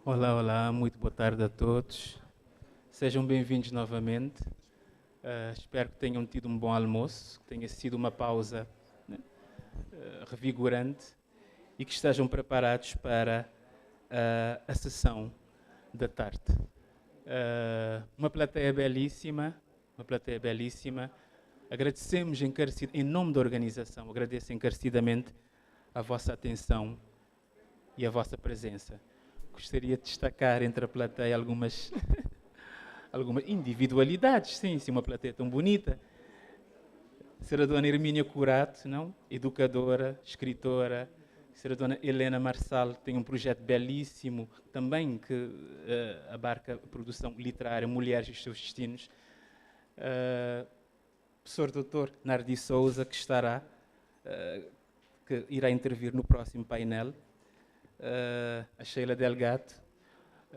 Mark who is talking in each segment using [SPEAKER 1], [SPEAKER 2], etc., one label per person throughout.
[SPEAKER 1] Olá, olá, muito boa tarde a todos. Sejam bem-vindos novamente. Espero que tenham tido um bom almoço, que tenha sido uma pausa, né, revigorante e que estejam preparados para a sessão da tarde. Uma plateia belíssima, uma plateia belíssima. Agradecemos em nome da organização, agradeço encarecidamente a vossa atenção e a vossa presença. Gostaria de destacar entre a plateia algumas individualidades, sim, uma plateia tão bonita. Ser a dona Hermínia Curato, não? Educadora, escritora. Ser a dona Helena Marçal, que tem um projeto belíssimo, também que abarca a produção literária, Mulheres e os seus Destinos. Professor Dr. Nardi Souza, que irá intervir no próximo painel. A Sheila Delgado,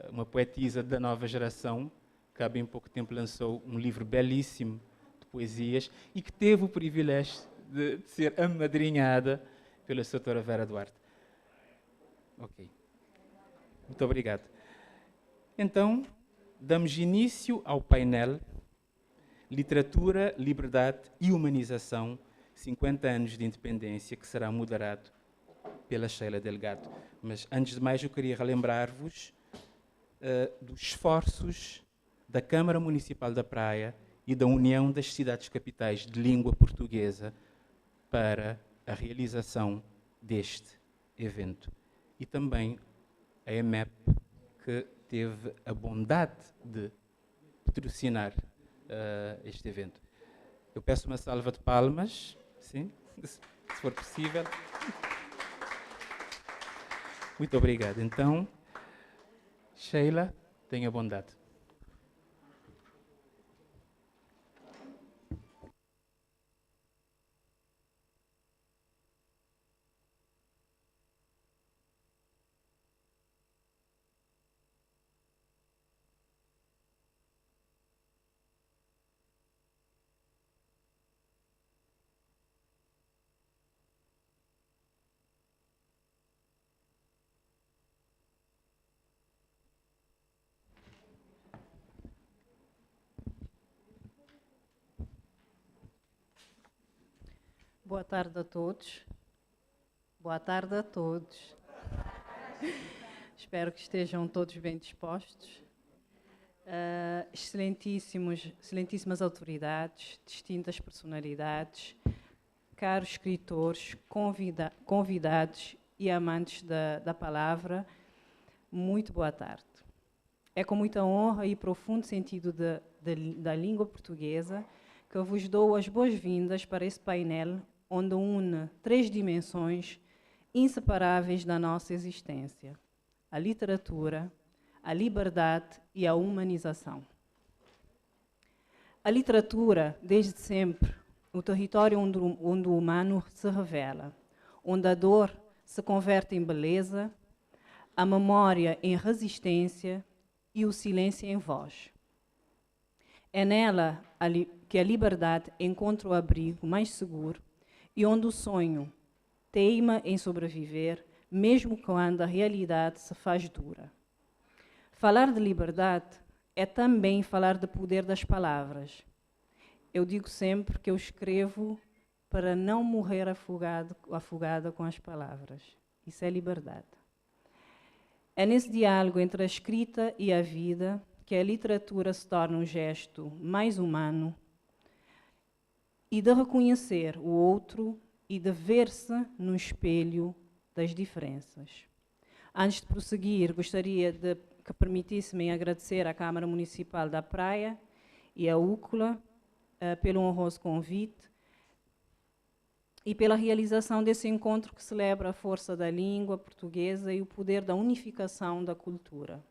[SPEAKER 1] uma poetisa da nova geração, que há bem pouco tempo lançou um livro belíssimo de poesias e que teve o privilégio de ser amadrinhada pela doutora Vera Duarte. Ok. Muito obrigado. Então, damos início ao painel Literatura, Liberdade e Humanização, 50 anos de independência, que será moderado pela Sheila Delgado. Mas, antes de mais, eu queria relembrar-vos dos esforços da Câmara Municipal da Praia e da União das Cidades Capitais de Língua Portuguesa para a realização deste evento. E também a EMEP, que teve a bondade de patrocinar este evento. Eu peço uma salva de palmas, sim, se for possível. Muito obrigado. Então, Sheila, tenha bondade.
[SPEAKER 2] Boa tarde a todos. Boa tarde a todos. Espero que estejam todos bem dispostos. Excelentíssimas autoridades, distintas personalidades, caros escritores, convidados e amantes da palavra, muito boa tarde. É com muita honra e profundo sentido da língua portuguesa que eu vos dou as boas-vindas para esse painel onde une 3 dimensões inseparáveis da nossa existência: a literatura, a liberdade e a humanização. A literatura, desde sempre, o território onde o humano se revela, onde a dor se converte em beleza, a memória em resistência e o silêncio em voz. É nela que a liberdade encontra o abrigo mais seguro e onde o sonho teima em sobreviver, mesmo quando a realidade se faz dura. Falar de liberdade é também falar do poder das palavras. Eu digo sempre que eu escrevo para não morrer afogada com as palavras. Isso é liberdade. É nesse diálogo entre a escrita e a vida que a literatura se torna um gesto mais humano e de reconhecer o outro e de ver-se no espelho das diferenças. Antes de prosseguir, gostaria de que permitisse-me agradecer à Câmara Municipal da Praia e à UCLA pelo honroso convite e pela realização desse encontro que celebra a força da língua portuguesa e o poder da unificação da cultura.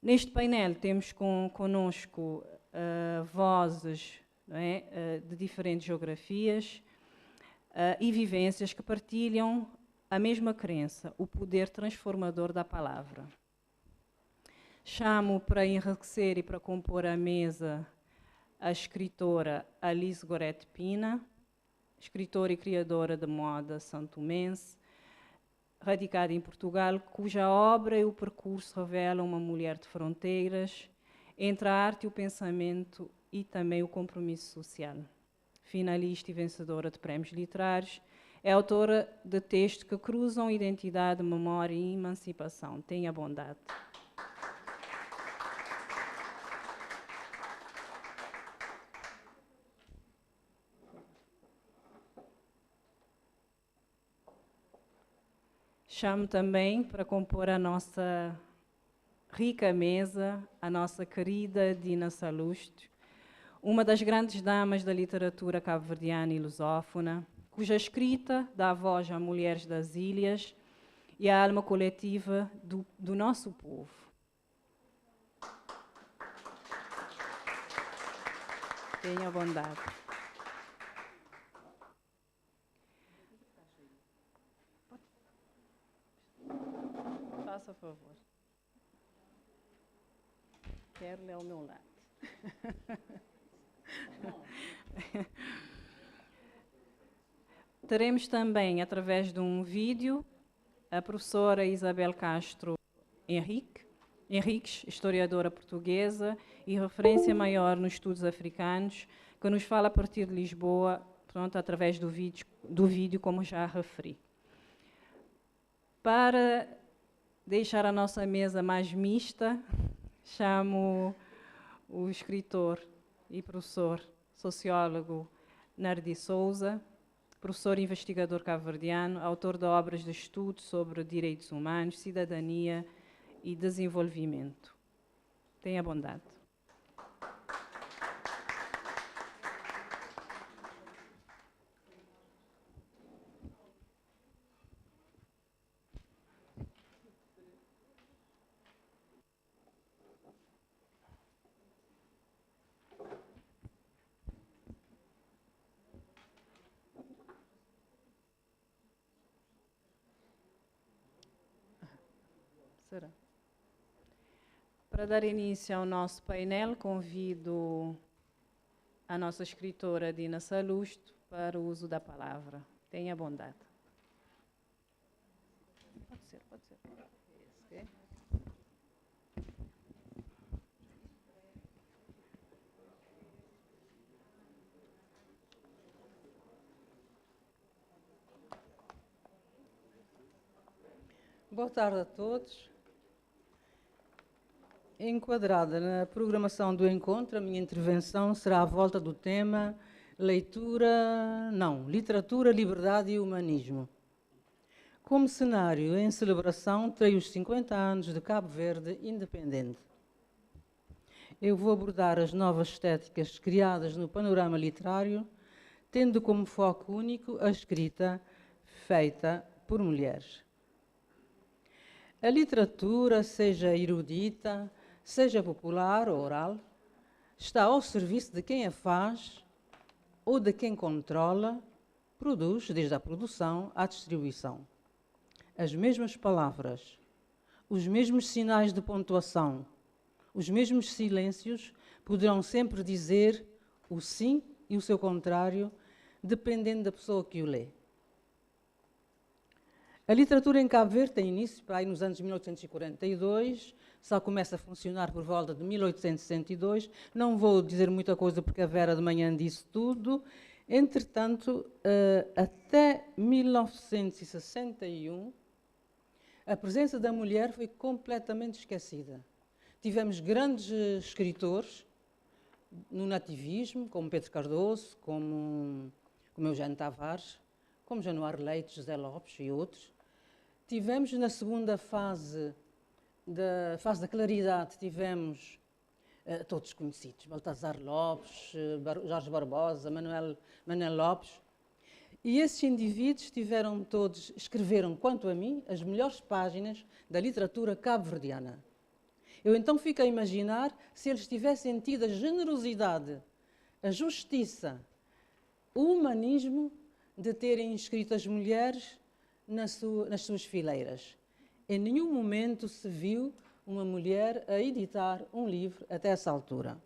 [SPEAKER 2] Neste painel temos conosco vozes, não é, de diferentes geografias e vivências que partilham a mesma crença, o poder transformador da palavra. Chamo para enriquecer e para compor a mesa a escritora Alice Gorete Pina, escritora e criadora de moda santomense, radicada em Portugal, cuja obra e o percurso revelam uma mulher de fronteiras entre a arte e o pensamento e também o compromisso social. Finalista e vencedora de prémios literários, é autora de textos que cruzam identidade, memória e emancipação. Tenha bondade. Chamo também para compor a nossa rica mesa a nossa querida Dina Salusto, uma das grandes damas da literatura cabo-verdiana e lusófona, cuja escrita dá voz a mulheres das ilhas e à alma coletiva do nosso povo. Tenha bondade. Faça favor. Quero ler ao meu lado. Teremos também, através de um vídeo, a professora Isabel Castro Henriques, historiadora portuguesa e referência maior nos estudos africanos, que nos fala a partir de Lisboa, pronto, através do vídeo, como já referi. Para deixar a nossa mesa mais mista, chamo o escritor e professor sociólogo Nardi Souza, professor e investigador cabo-verdiano, autor de obras de estudo sobre direitos humanos, cidadania e desenvolvimento. Tenha bondade. Será? Para dar início ao nosso painel, convido a nossa escritora Dina Salusto para o uso da palavra. Tenha bondade. Pode ser, pode ser. Okay.
[SPEAKER 3] Boa tarde a todos. Enquadrada na programação do encontro, a minha intervenção será à volta do tema literatura, liberdade e humanismo. Como cenário, em celebração, terei os 50 anos de Cabo Verde independente. Eu vou abordar as novas estéticas criadas no panorama literário, tendo como foco único a escrita feita por mulheres. A literatura, seja erudita, seja popular ou oral, está ao serviço de quem a faz ou de quem controla, produz, desde a produção à distribuição. As mesmas palavras, os mesmos sinais de pontuação, os mesmos silêncios poderão sempre dizer o sim e o seu contrário, dependendo da pessoa que o lê. A literatura em Cabo Verde tem início para aí nos anos 1842, só começa a funcionar por volta de 1862. Não vou dizer muita coisa porque a Vera de manhã disse tudo. Entretanto, até 1961, a presença da mulher foi completamente esquecida. Tivemos grandes escritores no nativismo, como Pedro Cardoso, como Eugênio Tavares, como Januário Leite, José Lopes e outros. Tivemos na segunda fase da claridade, tivemos todos conhecidos, Baltazar Lopes, Jorge Barbosa, Manuel Lopes. E esses indivíduos escreveram, quanto a mim, as melhores páginas da literatura cabo-verdiana. Eu então fico a imaginar se eles tivessem tido a generosidade, a justiça, o humanismo de terem escrito as mulheres nas suas fileiras. Em nenhum momento se viu uma mulher a editar um livro até essa altura.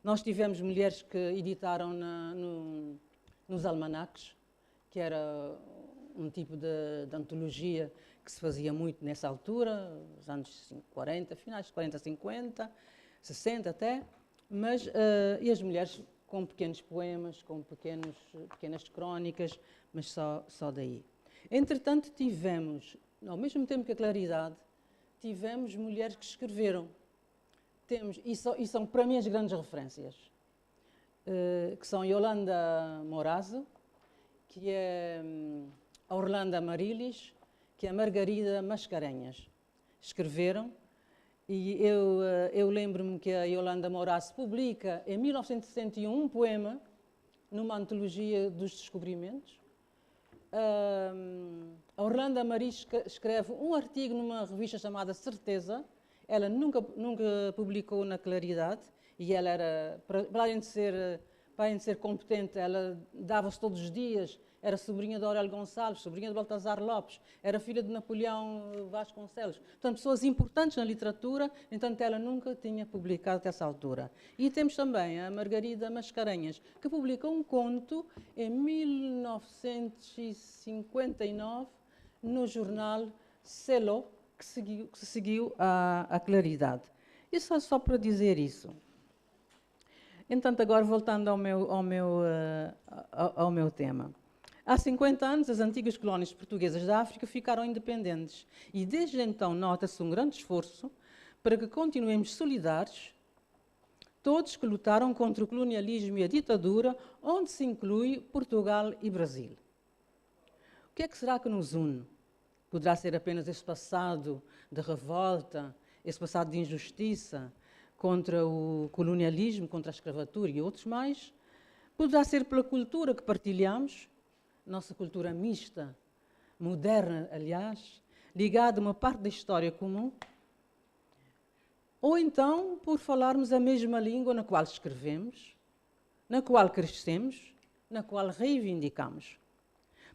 [SPEAKER 3] Nós tivemos mulheres que editaram nos almanaques, que era um tipo de antologia que se fazia muito nessa altura, nos anos 40, finais de 40, 50, 60 até, mas e as mulheres com pequenos poemas, com pequenas crónicas, mas só daí. Entretanto, tivemos, ao mesmo tempo que a Claridade, tivemos mulheres que escreveram. E são para mim as grandes referências, que são Yolanda Morazo, que é a Orlando Amarilis, que é a Margarida Mascarenhas. Escreveram, e eu lembro-me que a Yolanda Morazo publica em 1961 um poema numa antologia dos descobrimentos. A Orlando Amarilis escreve um artigo numa revista chamada Certeza. Ela nunca publicou na Claridade, e ela era, para além de ser competente, ela dava-se todos os dias, era sobrinha de Aurélio Gonçalves, sobrinha de Baltazar Lopes, era filha de Napoleão Vasconcelos. Portanto, pessoas importantes na literatura, entanto, ela nunca tinha publicado até essa altura. E temos também a Margarida Mascarenhas, que publicou um conto em 1959 no jornal Selo, que se seguiu à Claridade. Isso só para dizer isso. Entanto, agora voltando ao meu tema. Há 50 anos, as antigas colónias portuguesas da África ficaram independentes e desde então nota-se um grande esforço para que continuemos solidários, todos que lutaram contra o colonialismo e a ditadura, onde se inclui Portugal e Brasil. O que é que será que nos une? Poderá ser apenas esse passado de revolta, esse passado de injustiça contra o colonialismo, contra a escravatura e outros mais? Poderá ser pela cultura que partilhamos, nossa cultura mista, moderna, aliás, ligada a uma parte da história comum? Ou então por falarmos a mesma língua na qual escrevemos, na qual crescemos, na qual reivindicamos?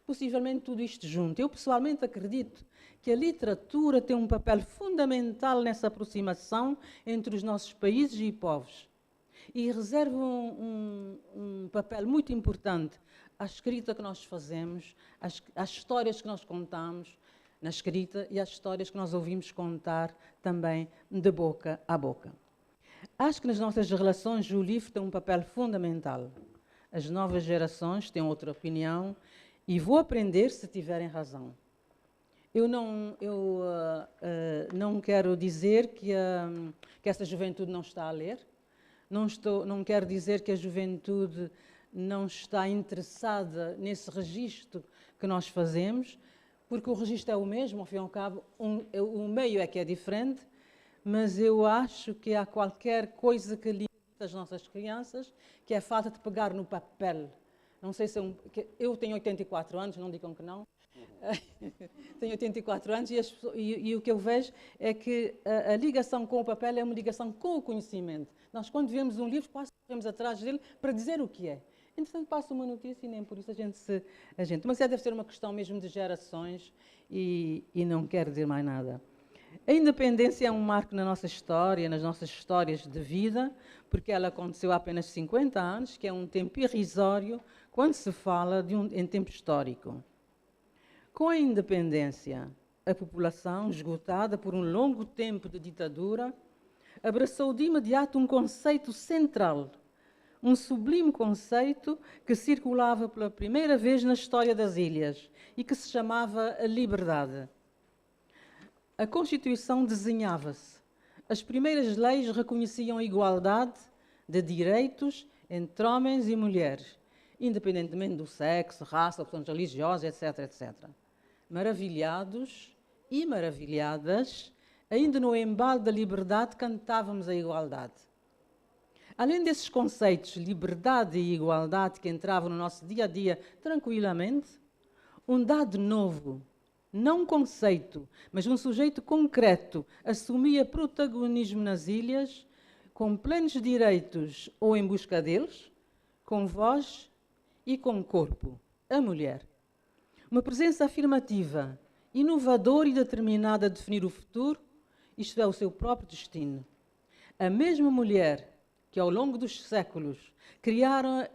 [SPEAKER 3] Possivelmente tudo isto junto. Eu pessoalmente acredito que a literatura tem um papel fundamental nessa aproximação entre os nossos países e povos. E reserva um papel muito importante à escrita que nós fazemos, às histórias que nós contamos na escrita e às histórias que nós ouvimos contar também de boca a boca. Acho que nas nossas relações o livro tem um papel fundamental. As novas gerações têm outra opinião e vou aprender se tiverem razão. Eu não quero dizer que essa juventude não está a ler, não quero dizer que a juventude não está interessada nesse registro que nós fazemos, porque o registro é o mesmo, ao fim e ao cabo, o meio é que é diferente, mas eu acho que há qualquer coisa que limita as nossas crianças, que é a falta de pegar no papel. Não sei se eu tenho 84 anos, não digam que não. Tenho 84 anos e o que eu vejo é que a ligação com o papel é uma ligação com o conhecimento. Nós, quando vemos um livro, quase corremos atrás dele para dizer o que é. Entretanto, passa uma notícia e nem por isso a gente... Mas deve ser uma questão mesmo de gerações e não quero dizer mais nada. A independência é um marco na nossa história, nas nossas histórias de vida, porque ela aconteceu há apenas 50 anos, que é um tempo irrisório quando se fala em tempo histórico. Com a independência, a população, esgotada por um longo tempo de ditadura, abraçou de imediato um conceito central, um sublime conceito que circulava pela primeira vez na história das ilhas e que se chamava a liberdade. A Constituição desenhava-se. As primeiras leis reconheciam a igualdade de direitos entre homens e mulheres, independentemente do sexo, raça, opções religiosas, etc., etc. Maravilhados e maravilhadas, ainda no embalo da liberdade, cantávamos a igualdade. Além desses conceitos, liberdade e igualdade, que entravam no nosso dia-a-dia tranquilamente, um dado novo, não um conceito, mas um sujeito concreto, assumia protagonismo nas ilhas, com plenos direitos ou em busca deles, com voz e com corpo, a mulher. Uma presença afirmativa, inovadora e determinada a definir o futuro, isto é, o seu próprio destino. A mesma mulher que ao longo dos séculos criaram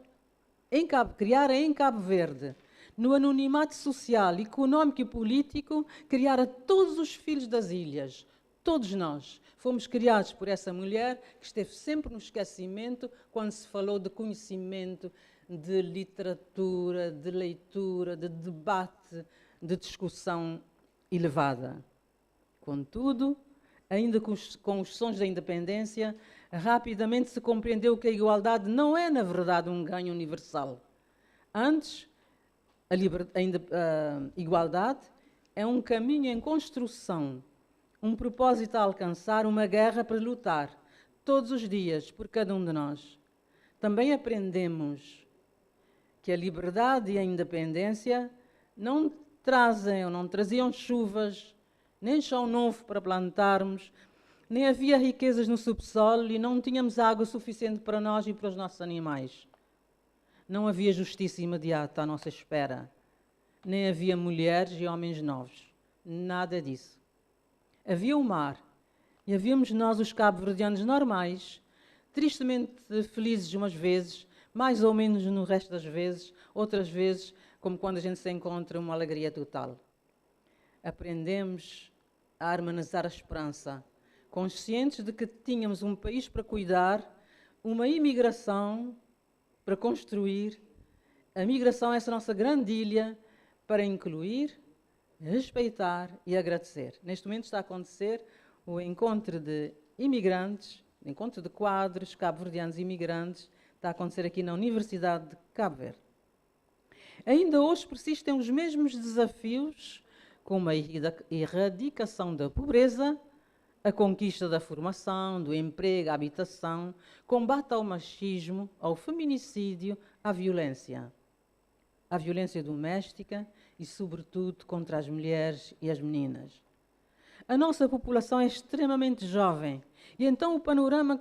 [SPEAKER 3] criar em Cabo Verde, no anonimato social, económico e político, criar a todos os filhos das ilhas. Todos nós fomos criados por essa mulher que esteve sempre no esquecimento quando se falou de conhecimento, de literatura, de leitura, de debate, de discussão elevada. Contudo, ainda com os sons da independência, rapidamente se compreendeu que a igualdade não é, na verdade, um ganho universal. Antes, a igualdade é um caminho em construção, um propósito a alcançar, uma guerra para lutar, todos os dias, por cada um de nós. Também aprendemos que a liberdade e a independência não traziam chuvas, nem chão novo para plantarmos, nem havia riquezas no subsolo e não tínhamos água suficiente para nós e para os nossos animais. Não havia justiça imediata à nossa espera, nem havia mulheres e homens novos. Nada disso. Havia o mar e havíamos nós, os cabo-verdianos normais, tristemente felizes umas vezes, mais ou menos no resto das vezes, outras vezes, como quando a gente se encontra, uma alegria total. Aprendemos a harmonizar a esperança, conscientes de que tínhamos um país para cuidar, uma imigração para construir, a migração é essa nossa grande ilha para incluir, respeitar e agradecer. Neste momento está a acontecer o encontro de imigrantes, o encontro de quadros cabo-verdianos imigrantes, está a acontecer aqui na Universidade de Cabo Verde. Ainda hoje persistem os mesmos desafios, como a erradicação da pobreza, a conquista da formação, do emprego, a habitação, combate ao machismo, ao feminicídio, à violência doméstica e, sobretudo, contra as mulheres e as meninas. A nossa população é extremamente jovem e então o panorama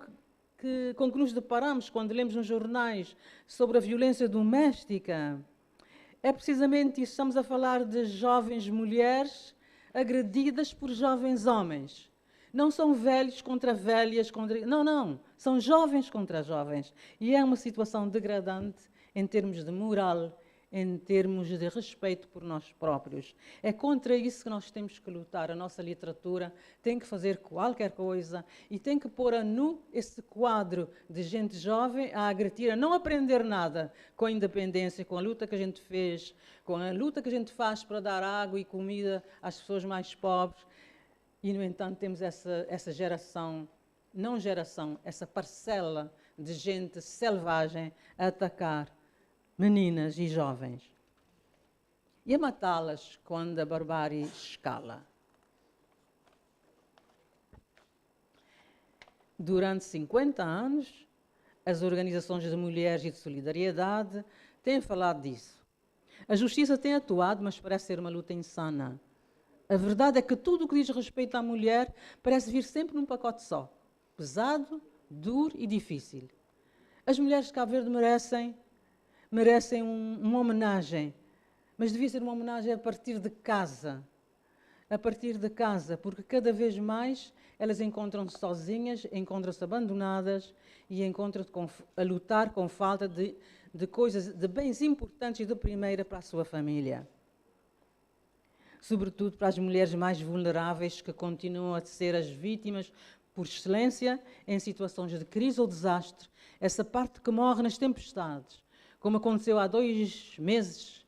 [SPEAKER 3] com que nos deparamos quando lemos nos jornais sobre a violência doméstica é precisamente isso. Estamos a falar de jovens mulheres agredidas por jovens homens. Não são velhos contra velhas, não. São jovens contra jovens. E é uma situação degradante em termos de moral, em termos de respeito por nós próprios. É contra isso que nós temos que lutar. A nossa literatura tem que fazer qualquer coisa e tem que pôr a nu esse quadro de gente jovem a agredir, a não aprender nada com a independência, com a luta que a gente fez, com a luta que a gente faz para dar água e comida às pessoas mais pobres. E, no entanto, temos essa essa parcela de gente selvagem a atacar meninas e jovens. E a matá-las quando a barbárie escala. Durante 50 anos, as organizações de mulheres e de solidariedade têm falado disso. A justiça tem atuado, mas parece ser uma luta insana. A verdade é que tudo o que diz respeito à mulher parece vir sempre num pacote só. Pesado, duro e difícil. As mulheres de Cabo Verde merecem uma homenagem, mas devia ser uma homenagem a partir de casa. A partir de casa, porque cada vez mais elas encontram-se sozinhas, encontram-se abandonadas e encontram-se a lutar com falta de coisas, de bens importantes e de primeira para a sua família. Sobretudo para as mulheres mais vulneráveis que continuam a ser as vítimas por excelência em situações de crise ou desastre, essa parte que morre nas tempestades, como aconteceu há 2 meses,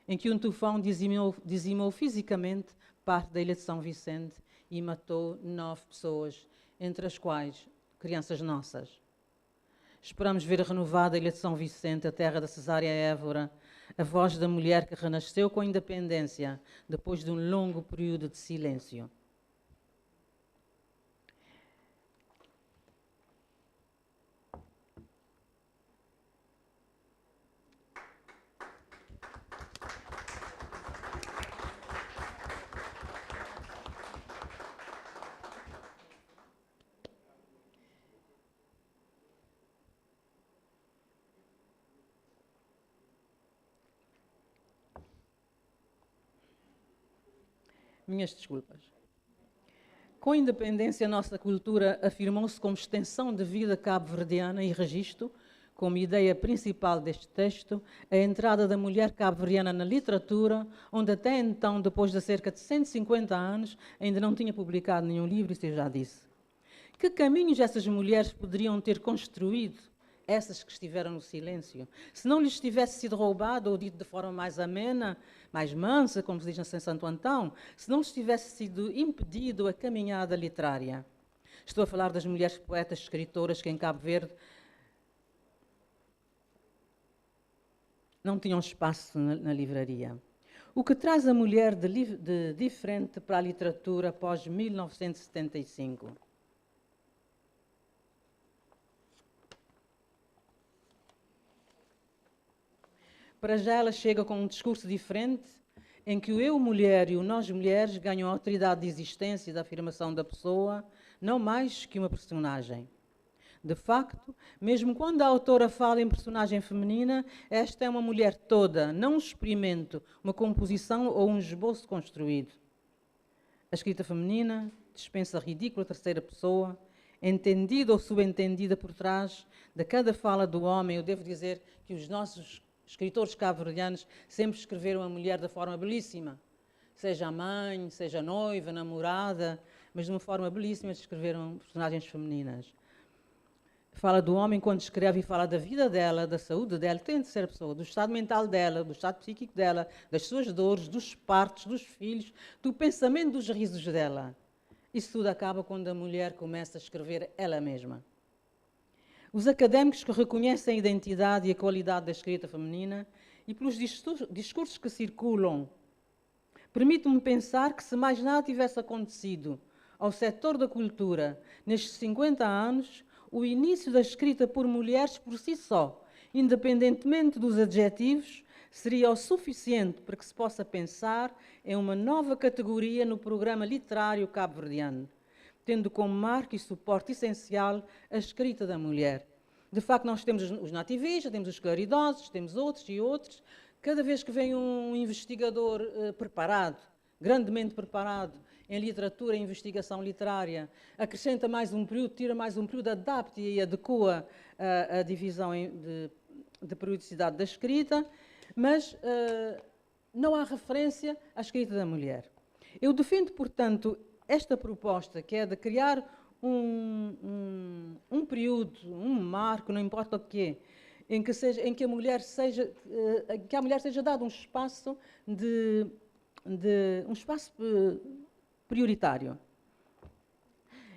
[SPEAKER 3] em que um tufão dizimou fisicamente parte da ilha de São Vicente e matou 9 pessoas, entre as quais crianças nossas. Esperamos ver renovada a ilha de São Vicente, a terra da Cesária Évora, a voz da mulher que renasceu com a independência, depois de um longo período de silêncio. Minhas desculpas. Com a independência, a nossa cultura afirmou-se como extensão de vida cabo-verdiana e registro, como ideia principal deste texto a entrada da mulher cabo-verdiana na literatura, onde até então, depois de cerca de 150 anos, ainda não tinha publicado nenhum livro, isso eu já disse. Que caminhos essas mulheres poderiam ter construído, essas que estiveram no silêncio, se não lhes tivesse sido roubado, ou dito de forma mais amena, mais mansa, como se diz em Santo Antão, se não lhes tivesse sido impedido a caminhada literária? Estou a falar das mulheres poetas, escritoras que em Cabo Verde não tinham espaço na livraria. O que traz a mulher de diferente para a literatura após 1975? Para já ela chega com um discurso diferente, em que o eu mulher e o nós mulheres ganham a autoridade de existência e da afirmação da pessoa, não mais que uma personagem. De facto, mesmo quando a autora fala em personagem feminina, esta é uma mulher toda, não um experimento, uma composição ou um esboço construído. A escrita feminina dispensa a ridícula terceira pessoa, entendida ou subentendida por trás de cada fala do homem. Eu devo dizer que os nossos escritores cabo-verdianos sempre escreveram a mulher da forma belíssima, seja a mãe, seja a noiva, namorada, mas de uma forma belíssima escreveram personagens femininas. Fala do homem quando escreve e fala da vida dela, da saúde dela, tem de ser a pessoa, do estado mental dela, do estado psíquico dela, das suas dores, dos partos, dos filhos, do pensamento, dos risos dela. Isso tudo acaba quando a mulher começa a escrever ela mesma. Os académicos que reconhecem a identidade e a qualidade da escrita feminina e pelos discursos que circulam, permite-me pensar que se mais nada tivesse acontecido ao setor da cultura nestes 50 anos, o início da escrita por mulheres por si só, independentemente dos adjetivos, seria o suficiente para que se possa pensar em uma nova categoria no programa literário cabo-verdiano, tendo como marco e suporte essencial a escrita da mulher. De facto, nós temos os nativistas, temos os claridosos, temos outros e outros. Cada vez que vem um investigador preparado, grandemente preparado, em literatura e investigação literária, acrescenta mais um período, tira mais um período, adapta e adequa a divisão de periodicidade da escrita, mas não há referência à escrita da mulher. Eu defendo, portanto, esta proposta, que é de criar um período, um marco, não importa o quê, em que a mulher seja dado um espaço um espaço prioritário.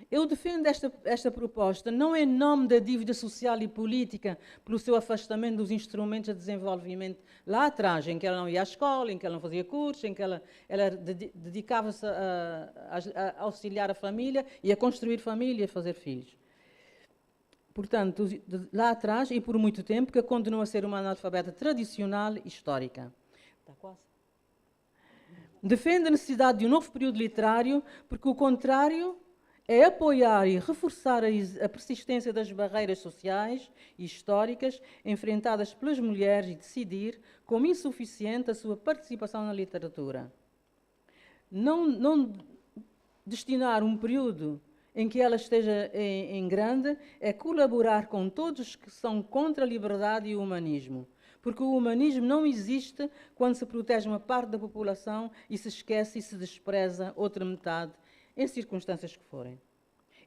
[SPEAKER 3] Eu defendo esta proposta não em nome da dívida social e política, pelo seu afastamento dos instrumentos de desenvolvimento lá atrás, em que ela não ia à escola, em que ela não fazia cursos, em que ela dedicava-se a auxiliar a família e a construir família e a fazer filhos. Portanto, lá atrás e por muito tempo, que continua a ser uma analfabeta tradicional e histórica. Está quase. Defende a necessidade de um novo período literário, porque o contrário é apoiar e reforçar a persistência das barreiras sociais e históricas enfrentadas pelas mulheres e decidir como insuficiente a sua participação na literatura. Não destinar um período em que ela esteja em grande é colaborar com todos que são contra a liberdade e o humanismo. Porque o humanismo não existe quando se protege uma parte da população e se esquece e se despreza outra metade, em circunstâncias que forem.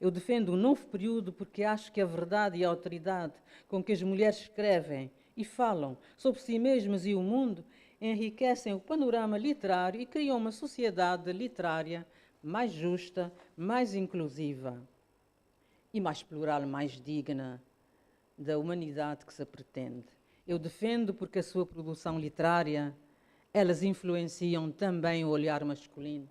[SPEAKER 3] Eu defendo um novo período porque acho que a verdade e a autoridade com que as mulheres escrevem e falam sobre si mesmas e o mundo enriquecem o panorama literário e criam uma sociedade literária mais justa, mais inclusiva e mais plural, mais digna da humanidade que se pretende. Eu defendo porque a sua produção literária, elas influenciam também o olhar masculino,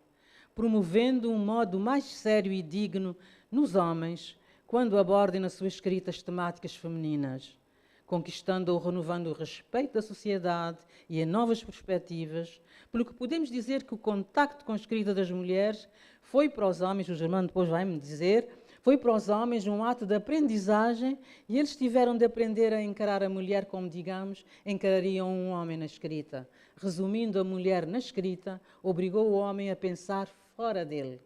[SPEAKER 3] promovendo um modo mais sério e digno nos homens quando abordem nas suas escritas temáticas femininas, conquistando ou renovando o respeito da sociedade e em novas perspectivas, pelo que podemos dizer que o contacto com a escrita das mulheres foi para os homens, o Germano depois vai-me dizer, foi para os homens um ato de aprendizagem e eles tiveram de aprender a encarar a mulher como, digamos, encarariam um homem na escrita. Resumindo, a mulher na escrita obrigou o homem a pensar fora dele.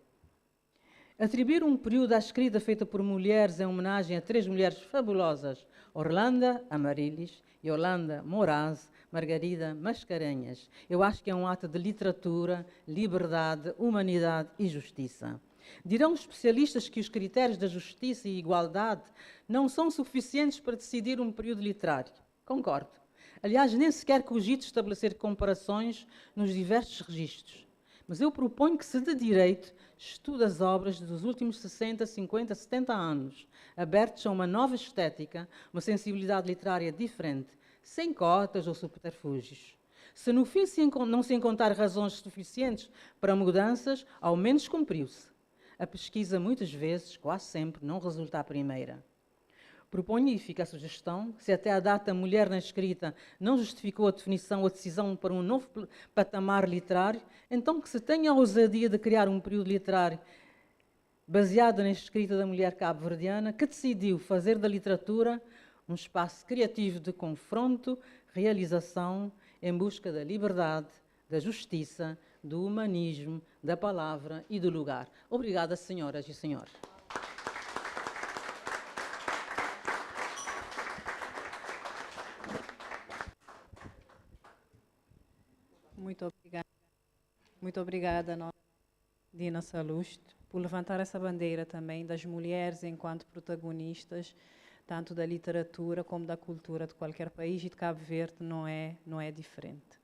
[SPEAKER 3] Atribuir um período à escrita feita por mulheres em homenagem a 3 mulheres fabulosas, Orlando Amarilis, Yolanda Moraz, Margarida Mascarenhas. Eu acho que é um ato de literatura, liberdade, humanidade e justiça. Dirão os especialistas que os critérios da justiça e igualdade não são suficientes para decidir um período literário. Concordo. Aliás, nem sequer cogito estabelecer comparações nos diversos registros. Mas eu proponho que, se de direito, estude as obras dos últimos 60, 50, 70 anos, abertos a uma nova estética, uma sensibilidade literária diferente, sem cotas ou subterfúgios. Se no fim não se encontrar razões suficientes para mudanças, ao menos cumpriu-se. A pesquisa, muitas vezes, quase sempre, não resulta à primeira. Proponho e fica a sugestão, se até à data a mulher na escrita não justificou a definição ou a decisão para um novo patamar literário, então que se tenha a ousadia de criar um período literário baseado na escrita da mulher cabo-verdiana, que decidiu fazer da literatura um espaço criativo de confronto, realização, em busca da liberdade, da justiça, do humanismo, da palavra e do lugar. Obrigada, senhoras e senhores.
[SPEAKER 2] Muito obrigada, Dina Salusto, por levantar essa bandeira também das mulheres enquanto protagonistas, tanto da literatura como da cultura de qualquer país, e de Cabo Verde não é diferente.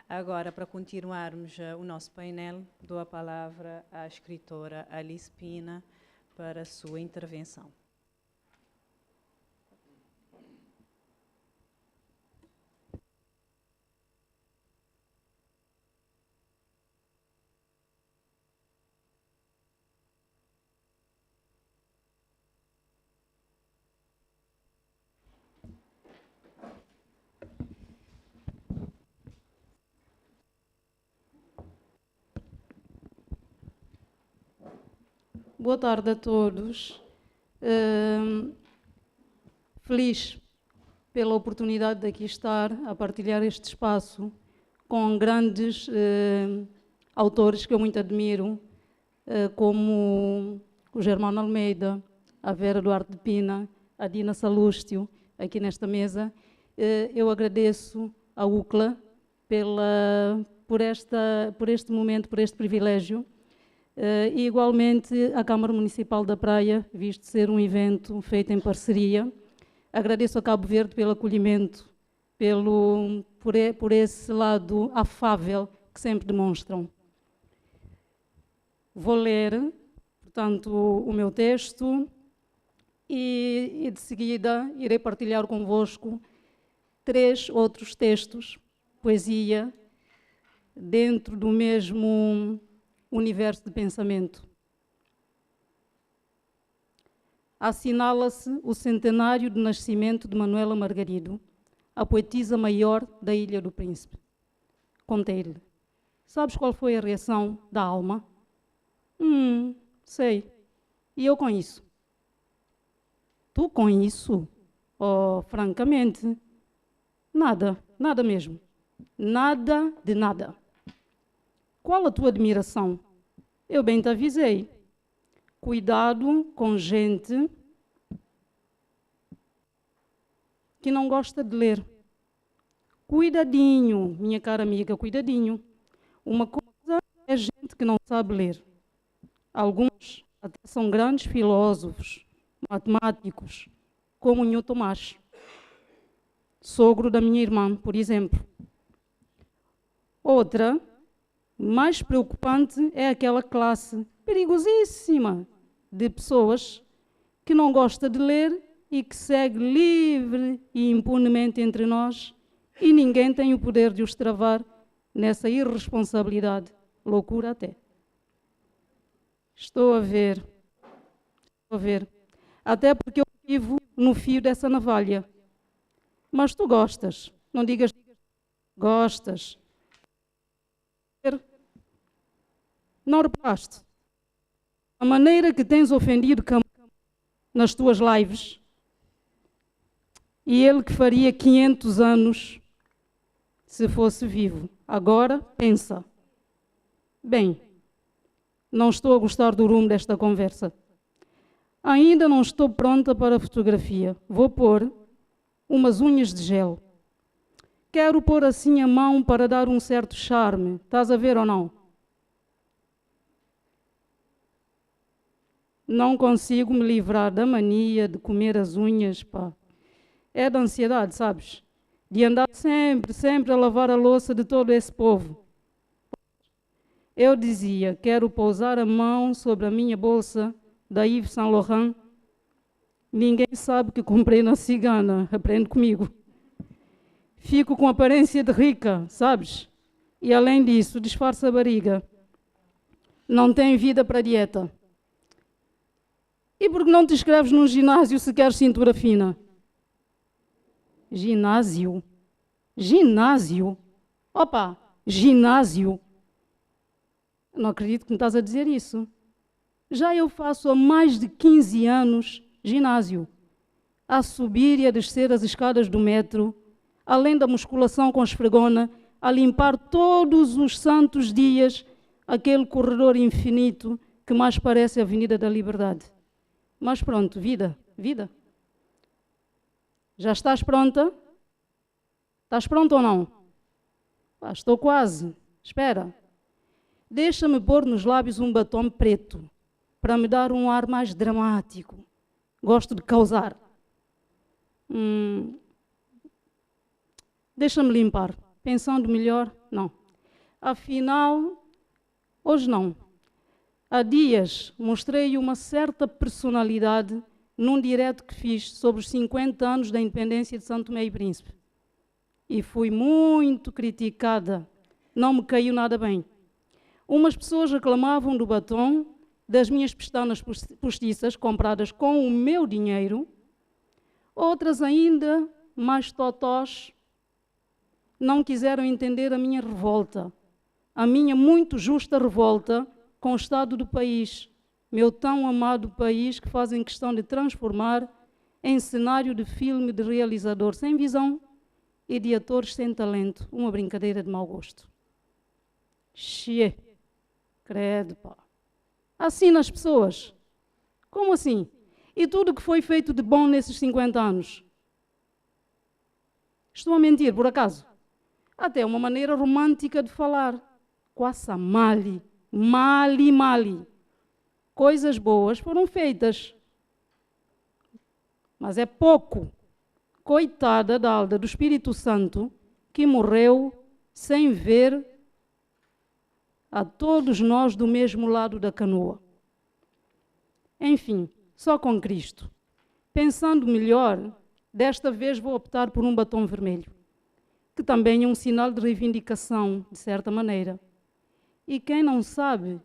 [SPEAKER 2] Agora, para continuarmos o nosso painel, dou a palavra à escritora Alice Pina para a sua intervenção.
[SPEAKER 4] Boa tarde a todos. Feliz pela oportunidade de aqui estar a partilhar este espaço com grandes autores que eu muito admiro, como o Germano Almeida, a Vera Duarte de Pina, a Dina Salústio, aqui nesta mesa. Eu agradeço à UCLA por este momento, por este privilégio. E igualmente à Câmara Municipal da Praia, visto ser um evento feito em parceria. Agradeço a Cabo Verde pelo acolhimento, por esse lado afável que sempre demonstram. Vou ler, portanto, o meu texto e de seguida irei partilhar convosco 3 outros textos, poesia, dentro do mesmo universo de pensamento. Assinala-se o centenário do nascimento de Manuela Margarido, a poetisa maior da Ilha do Príncipe. Contei-lhe: sabes qual foi a reação da alma? Sei. E eu com isso? Tu com isso? Oh, francamente, nada mesmo. Nada de nada. Qual a tua admiração? Eu bem te avisei. Cuidado com gente que não gosta de ler. Cuidadinho, minha cara amiga, cuidadinho. Uma coisa é gente que não sabe ler. Alguns até são grandes filósofos, matemáticos, como Nho Tomás, sogro da minha irmã, por exemplo. Outra, mais preocupante, é aquela classe perigosíssima de pessoas que não gosta de ler e que segue livre e impunemente entre nós, e ninguém tem o poder de os travar nessa irresponsabilidade, loucura até. Estou a ver. Até porque eu vivo no fio dessa navalha. Mas tu gostas, não digas gostas. Não reparaste? A maneira que tens ofendido nas tuas lives, e ele que faria 500 anos se fosse vivo. Agora, pensa. Bem, Não estou a gostar do rumo desta conversa. Ainda não estou pronta para a fotografia. Vou pôr umas unhas de gel. Quero pôr assim a mão para dar um certo charme. Estás a ver ou não? Não consigo me livrar da mania de comer as unhas, pá. É da ansiedade, sabes? De andar sempre a lavar a louça de todo esse povo. Eu dizia, quero pousar a mão sobre a minha bolsa da Yves Saint Laurent. Ninguém sabe que comprei na Cigana. Aprende comigo. Fico com aparência de rica, sabes? E além disso, disfarça a barriga. Não tem vida para dieta. E por que não te inscreves num ginásio se queres cintura fina? Ginásio? Ginásio? Opa, ginásio. Não acredito que me estás a dizer isso. Já eu faço há mais de 15 anos ginásio. A subir e a descer as escadas do metro, além da musculação com esfregona, a limpar todos os santos dias aquele corredor infinito que mais parece a Avenida da Liberdade. Mas pronto, vida. Já estás pronta? Estás pronta ou não? Estou quase. Espera. Deixa-me pôr nos lábios um batom preto, para me dar um ar mais dramático. Gosto de causar. Deixa-me limpar. Pensando melhor, não. Afinal, hoje não. Há dias mostrei uma certa personalidade num direto que fiz sobre os 50 anos da independência de São Tomé e Príncipe. E fui muito criticada. Não me caiu nada bem. Umas pessoas reclamavam do batom, das minhas pestanas postiças compradas com o meu dinheiro. Outras ainda, mais totós, não quiseram entender a minha revolta. A minha muito justa revolta com o estado do país. Meu tão amado país que fazem questão de transformar em cenário de filme de realizador sem visão e de atores sem talento. Uma brincadeira de mau gosto. Xê. Credo, pá. Assim nas pessoas. Como assim? E tudo que foi feito de bom nesses 50 anos? Estou a mentir, por acaso? Até uma maneira romântica de falar. Quassa mali. Mali. Coisas boas foram feitas. Mas é pouco. Coitada da Alda do Espírito Santo, que morreu sem ver a todos nós do mesmo lado da canoa. Enfim, só com Cristo. Pensando melhor, desta vez vou optar por um batom vermelho, que também é um sinal de reivindicação, de certa maneira. E quem não sabe,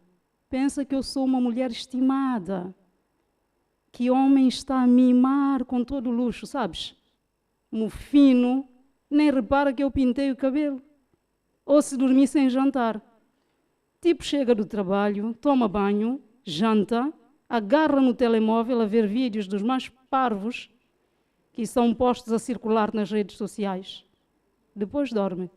[SPEAKER 4] pensa que eu sou uma mulher estimada, que homem está a mimar com todo o luxo, sabes? Mofino, nem repara que eu pintei o cabelo. Ou se dormi sem jantar. Tipo, chega do trabalho, toma banho, janta, agarra no telemóvel a ver vídeos dos mais parvos que são postos a circular nas redes sociais. Depois dorme.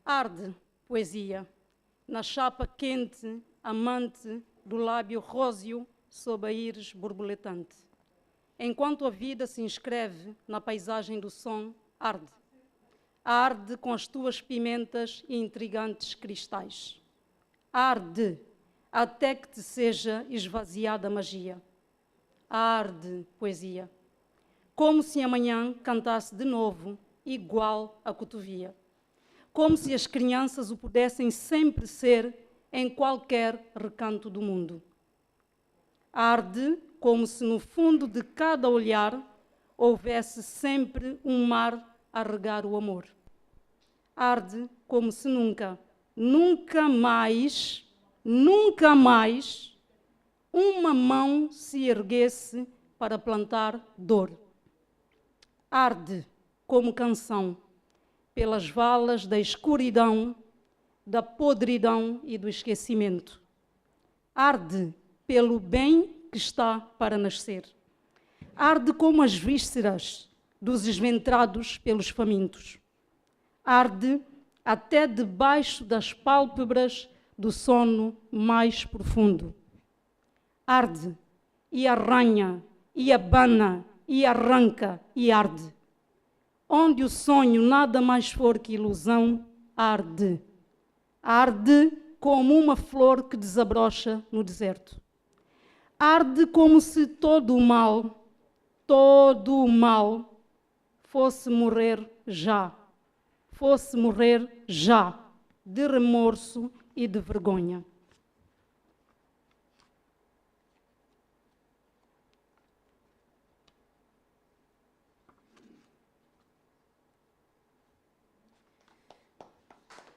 [SPEAKER 4] Arde, poesia, na chapa quente, amante do lábio róseo sob a íris borboletante. Enquanto a vida se inscreve na paisagem do som, arde. Arde com as tuas pimentas e intrigantes cristais. Arde até que te seja esvaziada a magia. Arde, poesia, como se amanhã cantasse de novo, igual a cotovia. Como se as crianças o pudessem sempre ser em qualquer recanto do mundo. Arde como se no fundo de cada olhar houvesse sempre um mar a regar o amor. Arde como se nunca mais uma mão se erguesse para plantar dor. Arde como canção pelas valas da escuridão, da podridão e do esquecimento. arde pelo bem que está para nascer. Arde como as vísceras dos esventrados pelos famintos. Arde até debaixo das pálpebras do sono mais profundo. Arde e arranha, e abana, e arranca, e arde. Onde o sonho nada mais for que ilusão, arde. Arde como uma flor que desabrocha no deserto. Arde como se todo o mal, fosse morrer já, de remorso e de vergonha.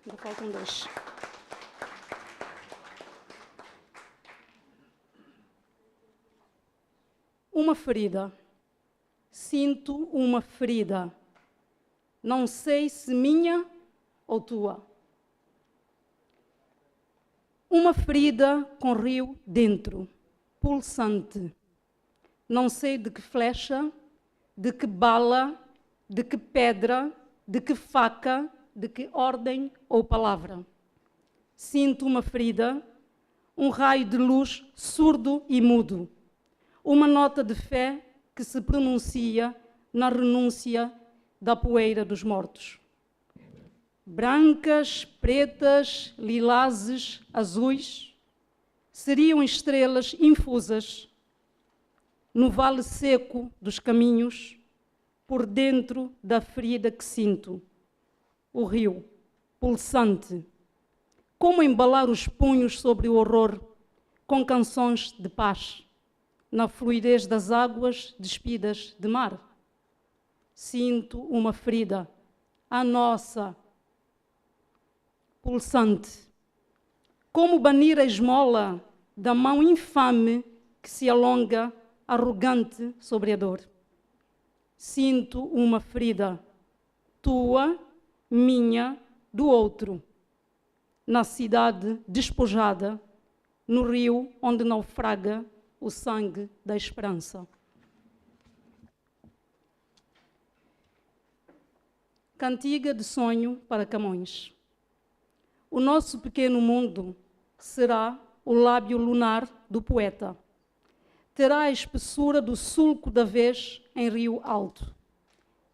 [SPEAKER 4] Ainda faltam 2. Uma ferida. Sinto uma ferida. Não sei se minha ou tua. Uma ferida com rio dentro, pulsante. Não sei de que flecha, de que bala, de que pedra, de que faca, de que ordem ou palavra. Sinto uma ferida, um raio de luz surdo e mudo. Uma nota de fé que se pronuncia na renúncia da poeira dos mortos. Brancas, pretas, lilazes, azuis, seriam estrelas infusas no vale seco dos caminhos, por dentro da ferida que sinto. O rio, pulsante. Como embalar os punhos sobre o horror com canções de paz, na fluidez das águas despidas de mar. Sinto uma ferida, a nossa, pulsante. Como banir a esmola da mão infame que se alonga arrogante sobre a dor. Sinto uma ferida, tua, minha, do outro, na cidade despojada, no rio onde naufraga o sangue da esperança. Cantiga de sonho para Camões. O nosso pequeno mundo será o lábio lunar do poeta. Terá a espessura do sulco da vez em rio alto.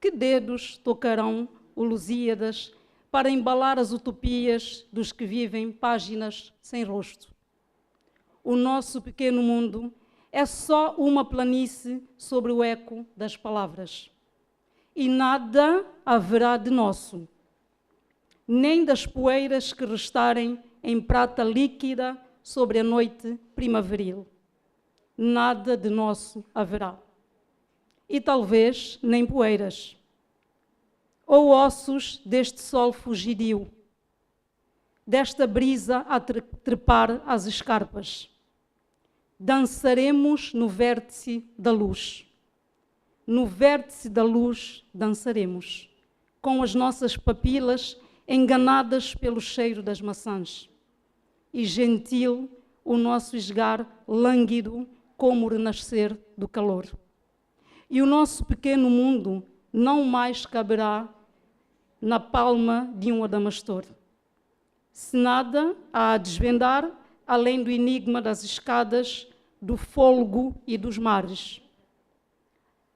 [SPEAKER 4] Que dedos tocarão o Lusíadas para embalar as utopias dos que vivem páginas sem rosto? O nosso pequeno mundo é só uma planície sobre o eco das palavras. E nada haverá de nosso, nem das poeiras que restarem em prata líquida sobre a noite primaveril. Nada de nosso haverá. E talvez nem poeiras, ou ossos deste sol fugidio, desta brisa a trepar às escarpas. Dançaremos no vértice da luz. No vértice da luz dançaremos, com as nossas papilas enganadas pelo cheiro das maçãs. E gentil o nosso esgar lânguido como o renascer do calor. E o nosso pequeno mundo não mais caberá na palma de um adamastor. Se nada há a desvendar, além do enigma das escadas, do fôlego e dos mares.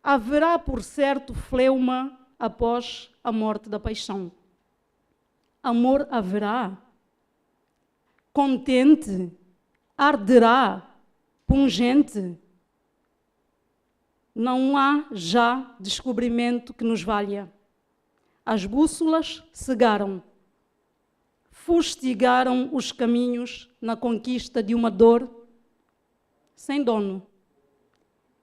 [SPEAKER 4] Haverá, por certo, fleuma após a morte da paixão. Amor haverá, contente, arderá, pungente. Não há já descobrimento que nos valha. As bússolas cegaram, fustigaram os caminhos na conquista de uma dor sem dono.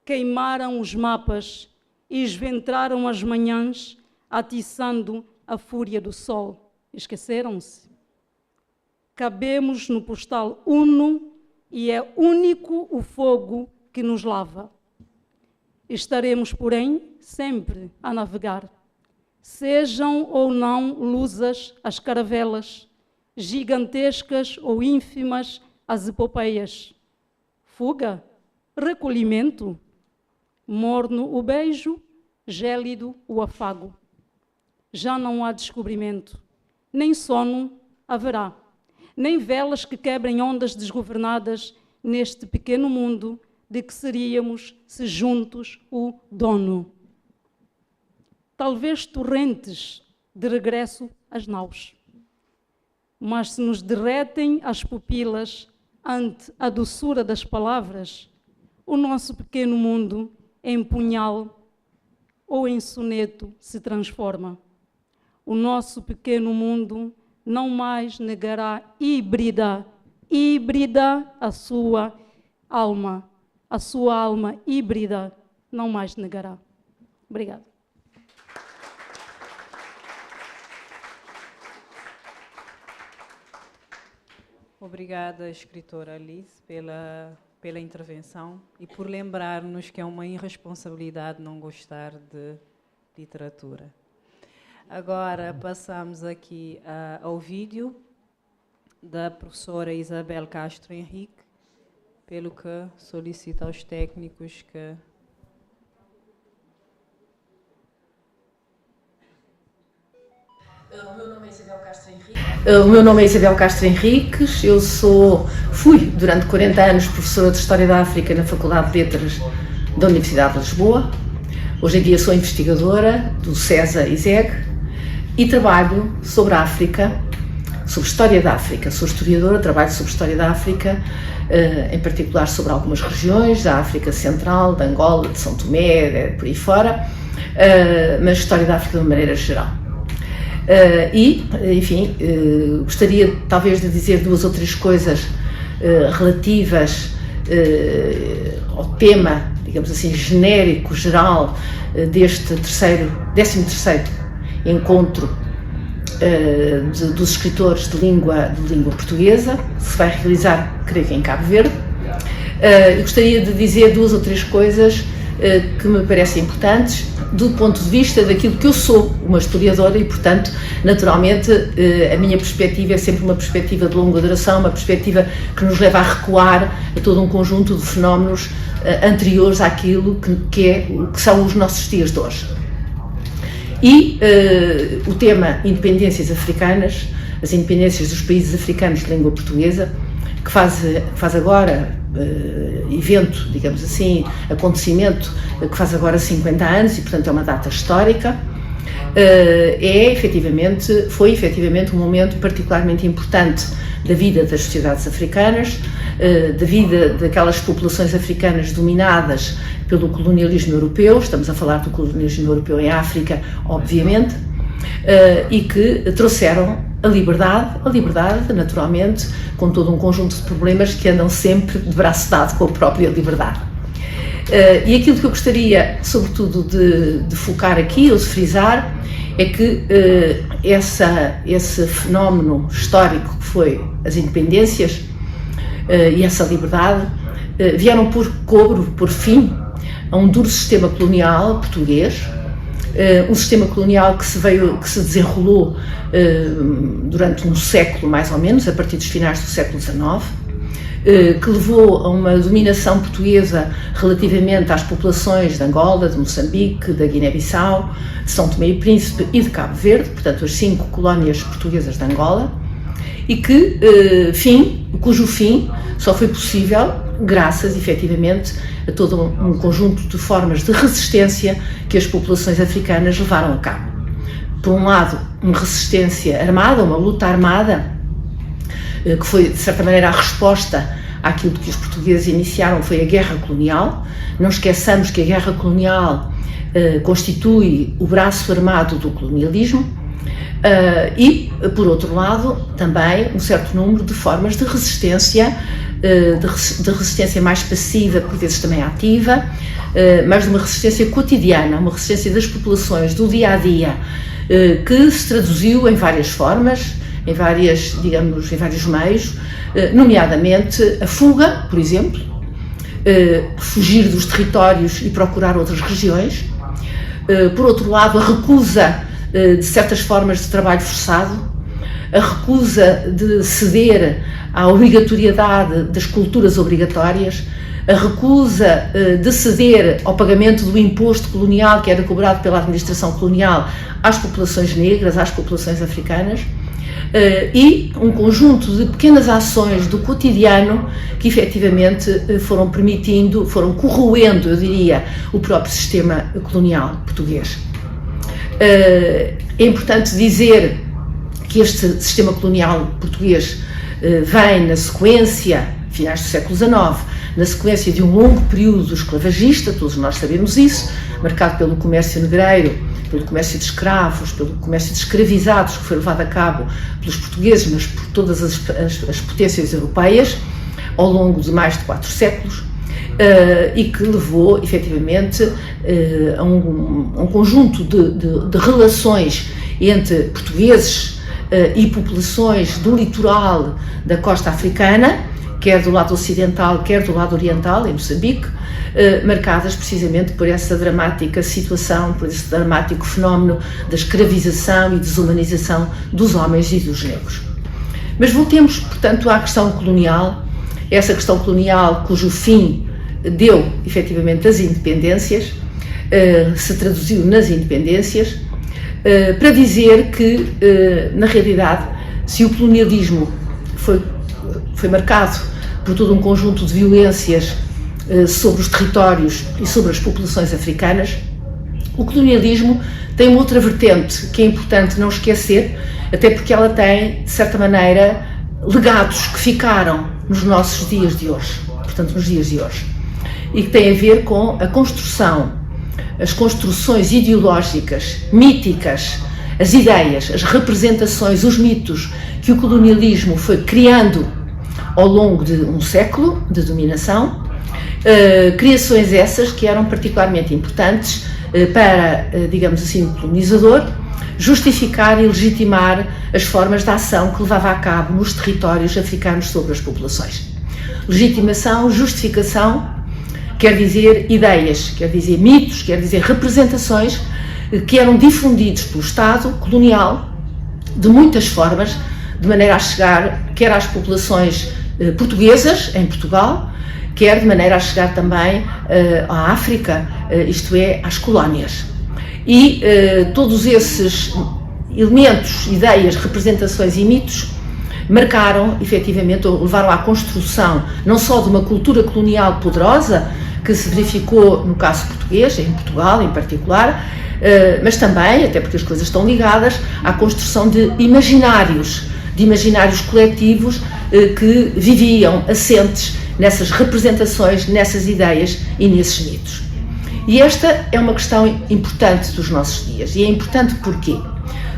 [SPEAKER 4] Queimaram os mapas e esventraram as manhãs, atiçando a fúria do sol. Esqueceram-se? Cabemos no postal uno e é único o fogo que nos lava. Estaremos, porém, sempre a navegar. Sejam ou não lusas as caravelas, gigantescas ou ínfimas as epopeias. Fuga, recolhimento, morno o beijo, gélido o afago. Já não há descobrimento, nem sono haverá, nem velas que quebrem ondas desgovernadas neste pequeno mundo de que seríamos, se juntos, o dono. Talvez torrentes de regresso às naus, mas se nos derretem as pupilas ante a doçura das palavras, o nosso pequeno mundo em punhal ou em soneto se transforma. O nosso pequeno mundo não mais negará híbrida a sua alma híbrida não mais negará. Obrigada.
[SPEAKER 2] Obrigada, escritora Alice, pela intervenção e por lembrar-nos que é uma irresponsabilidade não gostar de literatura. Agora passamos aqui ao vídeo da professora Isabel Castro Henrique, pelo que solicito aos técnicos que...
[SPEAKER 5] O meu nome é Isabel Castro Henriques, eu fui durante 40 anos professora de História da África na Faculdade de Letras da Universidade de Lisboa. Hoje em dia sou investigadora do CESA e ZEG e trabalho sobre a África, sobre História da África. Sou historiadora, trabalho sobre História da África, em particular sobre algumas regiões da África Central, de Angola, de São Tomé, por aí fora, mas História da África de uma maneira geral. Enfim, gostaria talvez de dizer 2 ou 3 coisas relativas ao tema, digamos assim, genérico, geral, deste 13º encontro dos escritores de língua portuguesa, que se vai realizar, creio que em Cabo Verde. Gostaria de dizer 2 ou 3 coisas que me parecem importantes do ponto de vista daquilo que eu sou, uma historiadora, e portanto, naturalmente, a minha perspectiva é sempre uma perspectiva de longa duração, uma perspectiva que nos leva a recuar a todo um conjunto de fenómenos anteriores àquilo que são os nossos dias de hoje. E o tema independências africanas, as independências dos países africanos de língua portuguesa, que faz agora evento, digamos assim, acontecimento que faz agora 50 anos e, portanto, é uma data histórica, foi efetivamente um momento particularmente importante da vida das sociedades africanas, da vida daquelas populações africanas dominadas pelo colonialismo europeu. Estamos a falar do colonialismo europeu em África, obviamente, e que trouxeram a liberdade, naturalmente, com todo um conjunto de problemas que andam sempre de braço dado com a própria liberdade. E aquilo que eu gostaria, sobretudo, de focar aqui, ou de frisar, é que esse fenómeno histórico que foi as independências e essa liberdade vieram por fim a um duro sistema colonial português, um sistema colonial que se desenrolou durante um século, mais ou menos, a partir dos finais do século XIX, que levou a uma dominação portuguesa relativamente às populações de Angola, de Moçambique, da Guiné-Bissau, de São Tomé e Príncipe e de Cabo Verde, portanto as 5 colónias portuguesas de Angola, e cujo fim só foi possível graças, efetivamente, a todo um conjunto de formas de resistência que as populações africanas levaram a cabo. Por um lado, uma resistência armada, uma luta armada, que foi, de certa maneira, a resposta àquilo que os portugueses iniciaram, foi a guerra colonial. Não esqueçamos que a guerra colonial constitui o braço armado do colonialismo, e, por outro lado, também um certo número de formas de resistência, de resistência mais passiva, por vezes também ativa, mas de uma resistência cotidiana, uma resistência das populações do dia a dia, que se traduziu em várias formas, em vários meios, nomeadamente a fuga, por exemplo, fugir dos territórios e procurar outras regiões. Por outro lado, a recusa de certas formas de trabalho forçado, a recusa de ceder à obrigatoriedade das culturas obrigatórias, a recusa de ceder ao pagamento do imposto colonial que era cobrado pela administração colonial às populações negras, às populações africanas, e um conjunto de pequenas ações do cotidiano que efetivamente foram permitindo, foram corroendo, eu diria, o próprio sistema colonial português. É importante dizer que este sistema colonial português vem na sequência, finais do século XIX, na sequência de um longo período esclavagista, todos nós sabemos isso, marcado pelo comércio negreiro, pelo comércio de escravos, pelo comércio de escravizados que foi levado a cabo pelos portugueses, mas por todas as potências europeias, ao longo de mais de 4 séculos, e que levou, efetivamente, a um conjunto de relações entre portugueses e populações do litoral da costa africana, quer do lado ocidental, quer do lado oriental, em Moçambique, marcadas precisamente por essa dramática situação, por esse dramático fenómeno da escravização e desumanização dos homens e dos negros. Mas voltemos, portanto, à questão colonial, essa questão colonial cujo fim deu, efetivamente, as independências, se traduziu nas independências, para dizer que, na realidade, se o colonialismo foi marcado por todo um conjunto de violências sobre os territórios e sobre as populações africanas, o colonialismo tem uma outra vertente que é importante não esquecer, até porque ela tem, de certa maneira, legados que ficaram nos nossos dias de hoje, portanto, nos dias de hoje, e que tem a ver com a construção, as construções ideológicas, míticas, as ideias, as representações, os mitos que o colonialismo foi criando ao longo de um século de dominação, criações essas que eram particularmente importantes para, digamos assim, o colonizador justificar e legitimar as formas de ação que levava a cabo nos territórios africanos sobre as populações. Legitimação, justificação, quer dizer ideias, quer dizer mitos, quer dizer representações que eram difundidos pelo Estado colonial de muitas formas, de maneira a chegar quer às populações portuguesas, em Portugal, quer de maneira a chegar também à África, isto é, às colónias. E todos esses elementos, ideias, representações e mitos marcaram, efetivamente, ou levaram à construção não só de uma cultura colonial poderosa, que se verificou no caso português, em Portugal em particular, mas também, até porque as coisas estão ligadas, à construção de imaginários coletivos que viviam assentes nessas representações, nessas ideias e nesses mitos. E esta é uma questão importante dos nossos dias. E é importante porquê?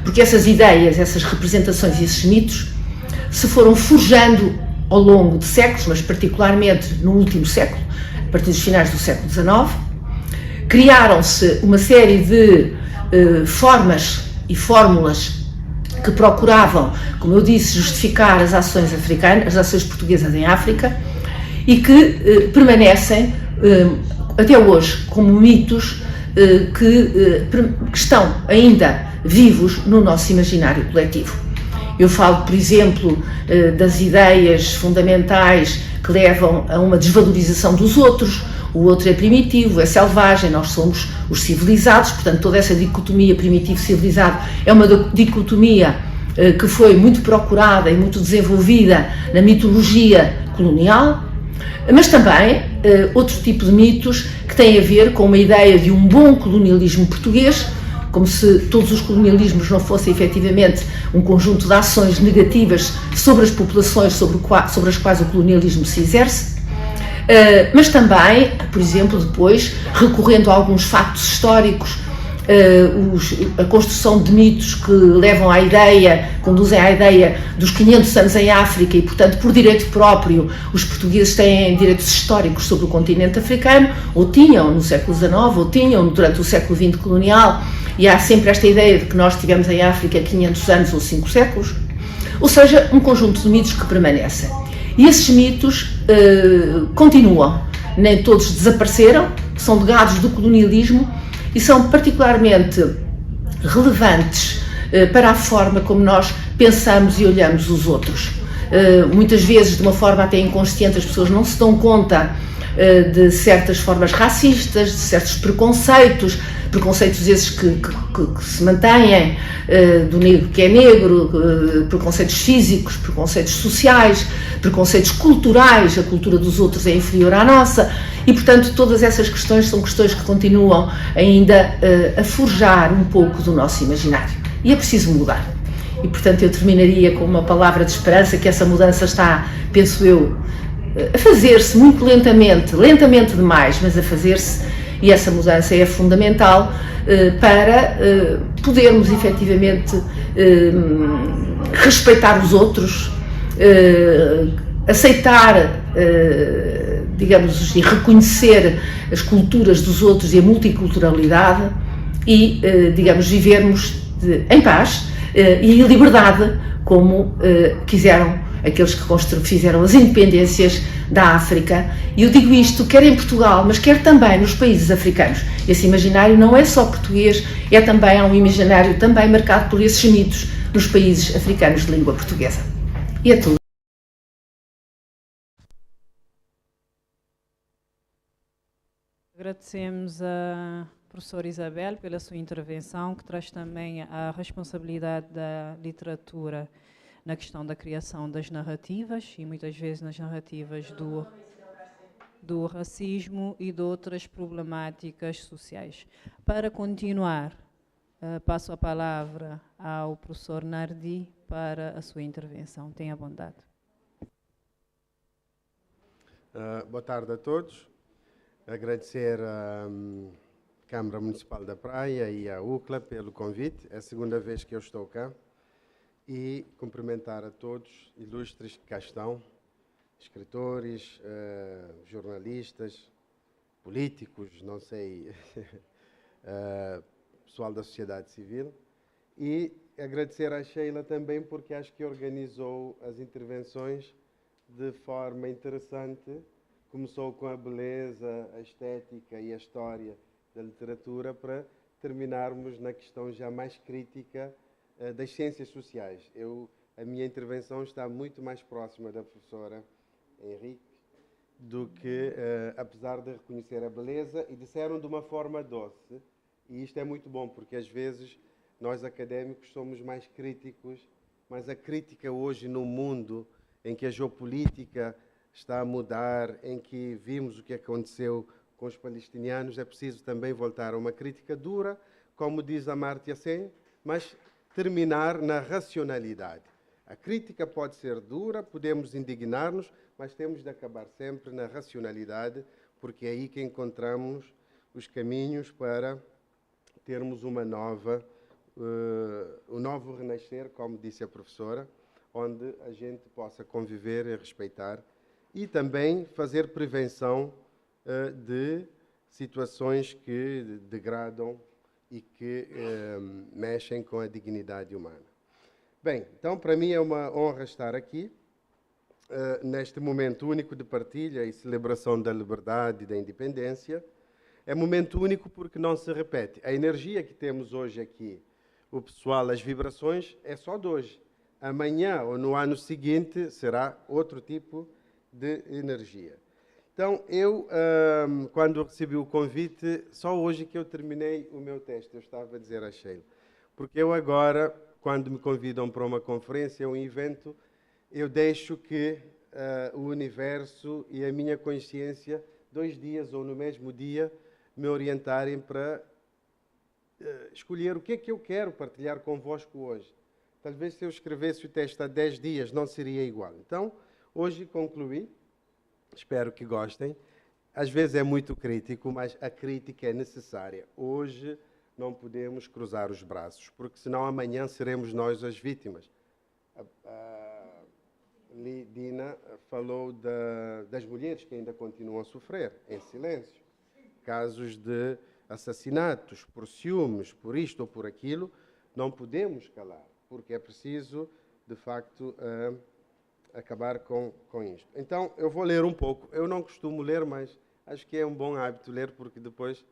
[SPEAKER 5] Porque essas ideias, essas representações e esses mitos se foram forjando ao longo de séculos, mas particularmente no último século, a partir dos finais do século XIX, criaram-se uma série de formas e fórmulas que procuravam, como eu disse, justificar as ações africanas, as ações portuguesas em África, e que permanecem até hoje como mitos que estão ainda vivos no nosso imaginário coletivo. Eu falo, por exemplo, das ideias fundamentais que levam a uma desvalorização dos outros. O outro é primitivo, é selvagem, nós somos os civilizados, portanto toda essa dicotomia primitivo-civilizado é uma dicotomia que foi muito procurada e muito desenvolvida na mitologia colonial, mas também outro tipo de mitos que têm a ver com uma ideia de um bom colonialismo português, como se todos os colonialismos não fossem efetivamente um conjunto de ações negativas sobre as populações sobre as quais o colonialismo se exerce, mas também, por exemplo, depois, recorrendo a alguns factos históricos, a construção de mitos que levam à ideia, conduzem à ideia dos 500 anos em África e, portanto, por direito próprio, os portugueses têm direitos históricos sobre o continente africano, ou tinham no século XIX, ou tinham durante o século XX colonial, e há sempre esta ideia de que nós tivemos em África 500 anos ou 5 séculos, ou seja, um conjunto de mitos que permanecem. E esses mitos continuam, nem todos desapareceram, são legados do colonialismo e são particularmente relevantes para a forma como nós pensamos e olhamos os outros. Muitas vezes, de uma forma até inconsciente, as pessoas não se dão conta de certas formas racistas, de certos preconceitos esses que se mantêm, do negro que é negro, preconceitos físicos, preconceitos sociais, preconceitos culturais, a cultura dos outros é inferior à nossa, e portanto todas essas questões são questões que continuam ainda a forjar um pouco do nosso imaginário, e é preciso mudar. E portanto eu terminaria com uma palavra de esperança, que essa mudança está, penso eu, a fazer-se muito lentamente demais, mas a fazer-se, e essa mudança é fundamental para podermos efetivamente respeitar os outros, aceitar, digamos, e reconhecer as culturas dos outros e a multiculturalidade e, digamos, vivermos em paz e em liberdade, como quiseram aqueles que fizeram as independências da África. E eu digo isto quer em Portugal, mas quer também nos países africanos. Esse imaginário não é só português, há um imaginário também marcado por esses mitos nos países africanos de língua portuguesa. E é tudo.
[SPEAKER 2] Agradecemos a professora Isabel pela sua intervenção, que traz também a responsabilidade da literatura na questão da criação das narrativas, e muitas vezes nas narrativas do racismo e de outras problemáticas sociais. Para continuar, passo a palavra ao professor Nardi para a sua intervenção. Tenha bondade.
[SPEAKER 6] Boa tarde a todos. Agradecer à Câmara Municipal da Praia e à UCLA pelo convite. É a segunda vez que eu estou cá. E cumprimentar a todos, ilustres que cá estão, escritores, jornalistas, políticos, não sei, pessoal da sociedade civil. E agradecer à Sheila também, porque acho que organizou as intervenções de forma interessante. Começou com a beleza, a estética e a história da literatura, para terminarmos na questão já mais crítica das ciências sociais. A minha intervenção está muito mais próxima da professora Henrique do que, apesar de reconhecer a beleza, e disseram de uma forma doce, e isto é muito bom, porque às vezes nós académicos somos mais críticos, mas a crítica hoje no mundo em que a geopolítica está a mudar, em que vimos o que aconteceu com os palestinianos, é preciso também voltar a uma crítica dura, como diz Amartya Sen, mas terminar na racionalidade. A crítica pode ser dura, podemos indignar-nos, mas temos de acabar sempre na racionalidade, porque é aí que encontramos os caminhos para termos um novo renascer, como disse a professora, onde a gente possa conviver e respeitar, e também fazer prevenção de situações que degradam e que mexem com a dignidade humana. Bem, então para mim é uma honra estar aqui, neste momento único de partilha e celebração da liberdade e da independência. É momento único porque não se repete. A energia que temos hoje aqui, o pessoal, as vibrações, é só de hoje. Amanhã ou no ano seguinte será outro tipo de energia. Então, quando recebi o convite, só hoje que eu terminei o meu texto, eu estava a dizer a Sheila. Porque eu agora, quando me convidam para uma conferência, um evento, eu deixo que o universo e a minha consciência, 2 dias ou no mesmo dia, me orientarem para escolher o que é que eu quero partilhar convosco hoje. Talvez se eu escrevesse o texto há 10 dias, não seria igual. Então, hoje concluí. Espero que gostem. Às vezes é muito crítico, mas a crítica é necessária. Hoje não podemos cruzar os braços, porque senão amanhã seremos nós as vítimas. A Lidina falou das mulheres que ainda continuam a sofrer em silêncio. Casos de assassinatos por ciúmes, por isto ou por aquilo, não podemos calar, porque é preciso, de facto, acabar com isto. Então, eu vou ler um pouco. Eu não costumo ler, mas acho que é um bom hábito ler, porque depois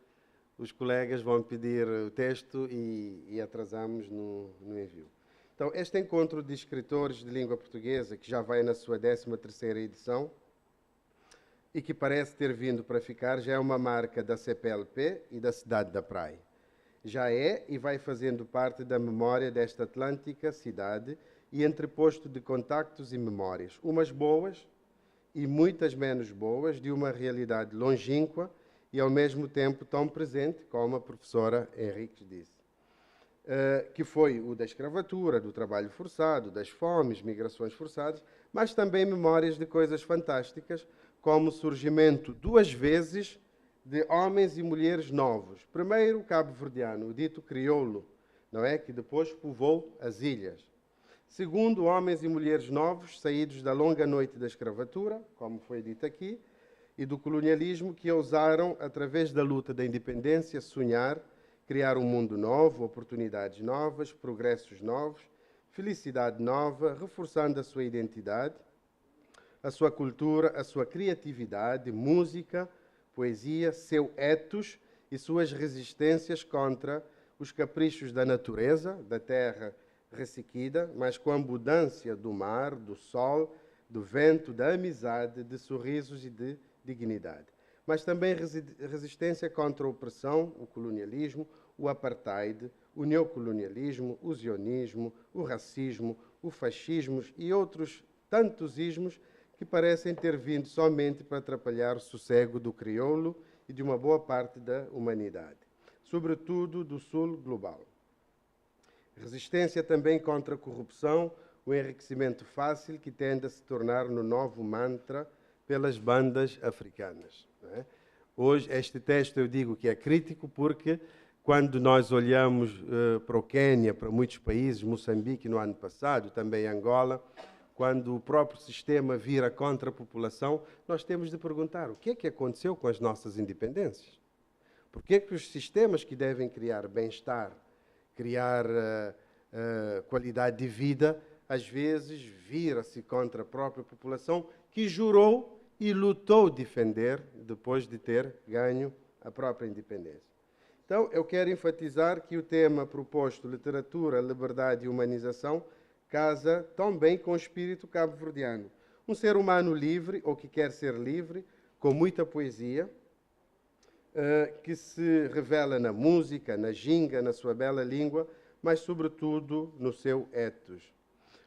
[SPEAKER 6] os colegas vão pedir o texto e atrasamos no envio. Então, este encontro de escritores de língua portuguesa, que já vai na sua 13ª edição, e que parece ter vindo para ficar, já é uma marca da CPLP e da Cidade da Praia. Já é e vai fazendo parte da memória desta atlântica cidade e entreposto de contactos e memórias, umas boas e muitas menos boas, de uma realidade longínqua e ao mesmo tempo tão presente, como a professora Henriques disse, que foi o da escravatura, do trabalho forçado, das fomes, migrações forçadas, mas também memórias de coisas fantásticas, como o surgimento 2 vezes de homens e mulheres novos. Primeiro, o cabo-verdiano, o dito crioulo, não é? Que depois povoou as ilhas. Segundo, homens e mulheres novos, saídos da longa noite da escravatura, como foi dito aqui, e do colonialismo, que ousaram, através da luta da independência, sonhar, criar um mundo novo, oportunidades novas, progressos novos, felicidade nova, reforçando a sua identidade, a sua cultura, a sua criatividade, música, poesia, seu ethos e suas resistências contra os caprichos da natureza, da terra ressequida, mas com a abundância do mar, do sol, do vento, da amizade, de sorrisos e de dignidade. Mas também resistência contra a opressão, o colonialismo, o apartheid, o neocolonialismo, o zionismo, o racismo, o fascismo e outros tantos ismos que parecem ter vindo somente para atrapalhar o sossego do crioulo e de uma boa parte da humanidade, sobretudo do sul global. Resistência também contra a corrupção, o enriquecimento fácil que tende a se tornar no novo mantra pelas bandas africanas. Não é? Hoje, este texto eu digo que é crítico porque quando nós olhamos para o Quênia, para muitos países, Moçambique no ano passado, também Angola, quando o próprio sistema vira contra a população, nós temos de perguntar o que é que aconteceu com as nossas independências? Por que é que os sistemas que devem criar bem-estar, criar qualidade de vida, às vezes vira-se contra a própria população que jurou e lutou defender depois de ter ganho a própria independência? Então, eu quero enfatizar que o tema proposto, literatura, liberdade e humanização, casa tão bem com o espírito cabo-verdiano. Um ser humano livre, ou que quer ser livre, com muita poesia, que se revela na música, na ginga, na sua bela língua, mas, sobretudo, no seu ethos.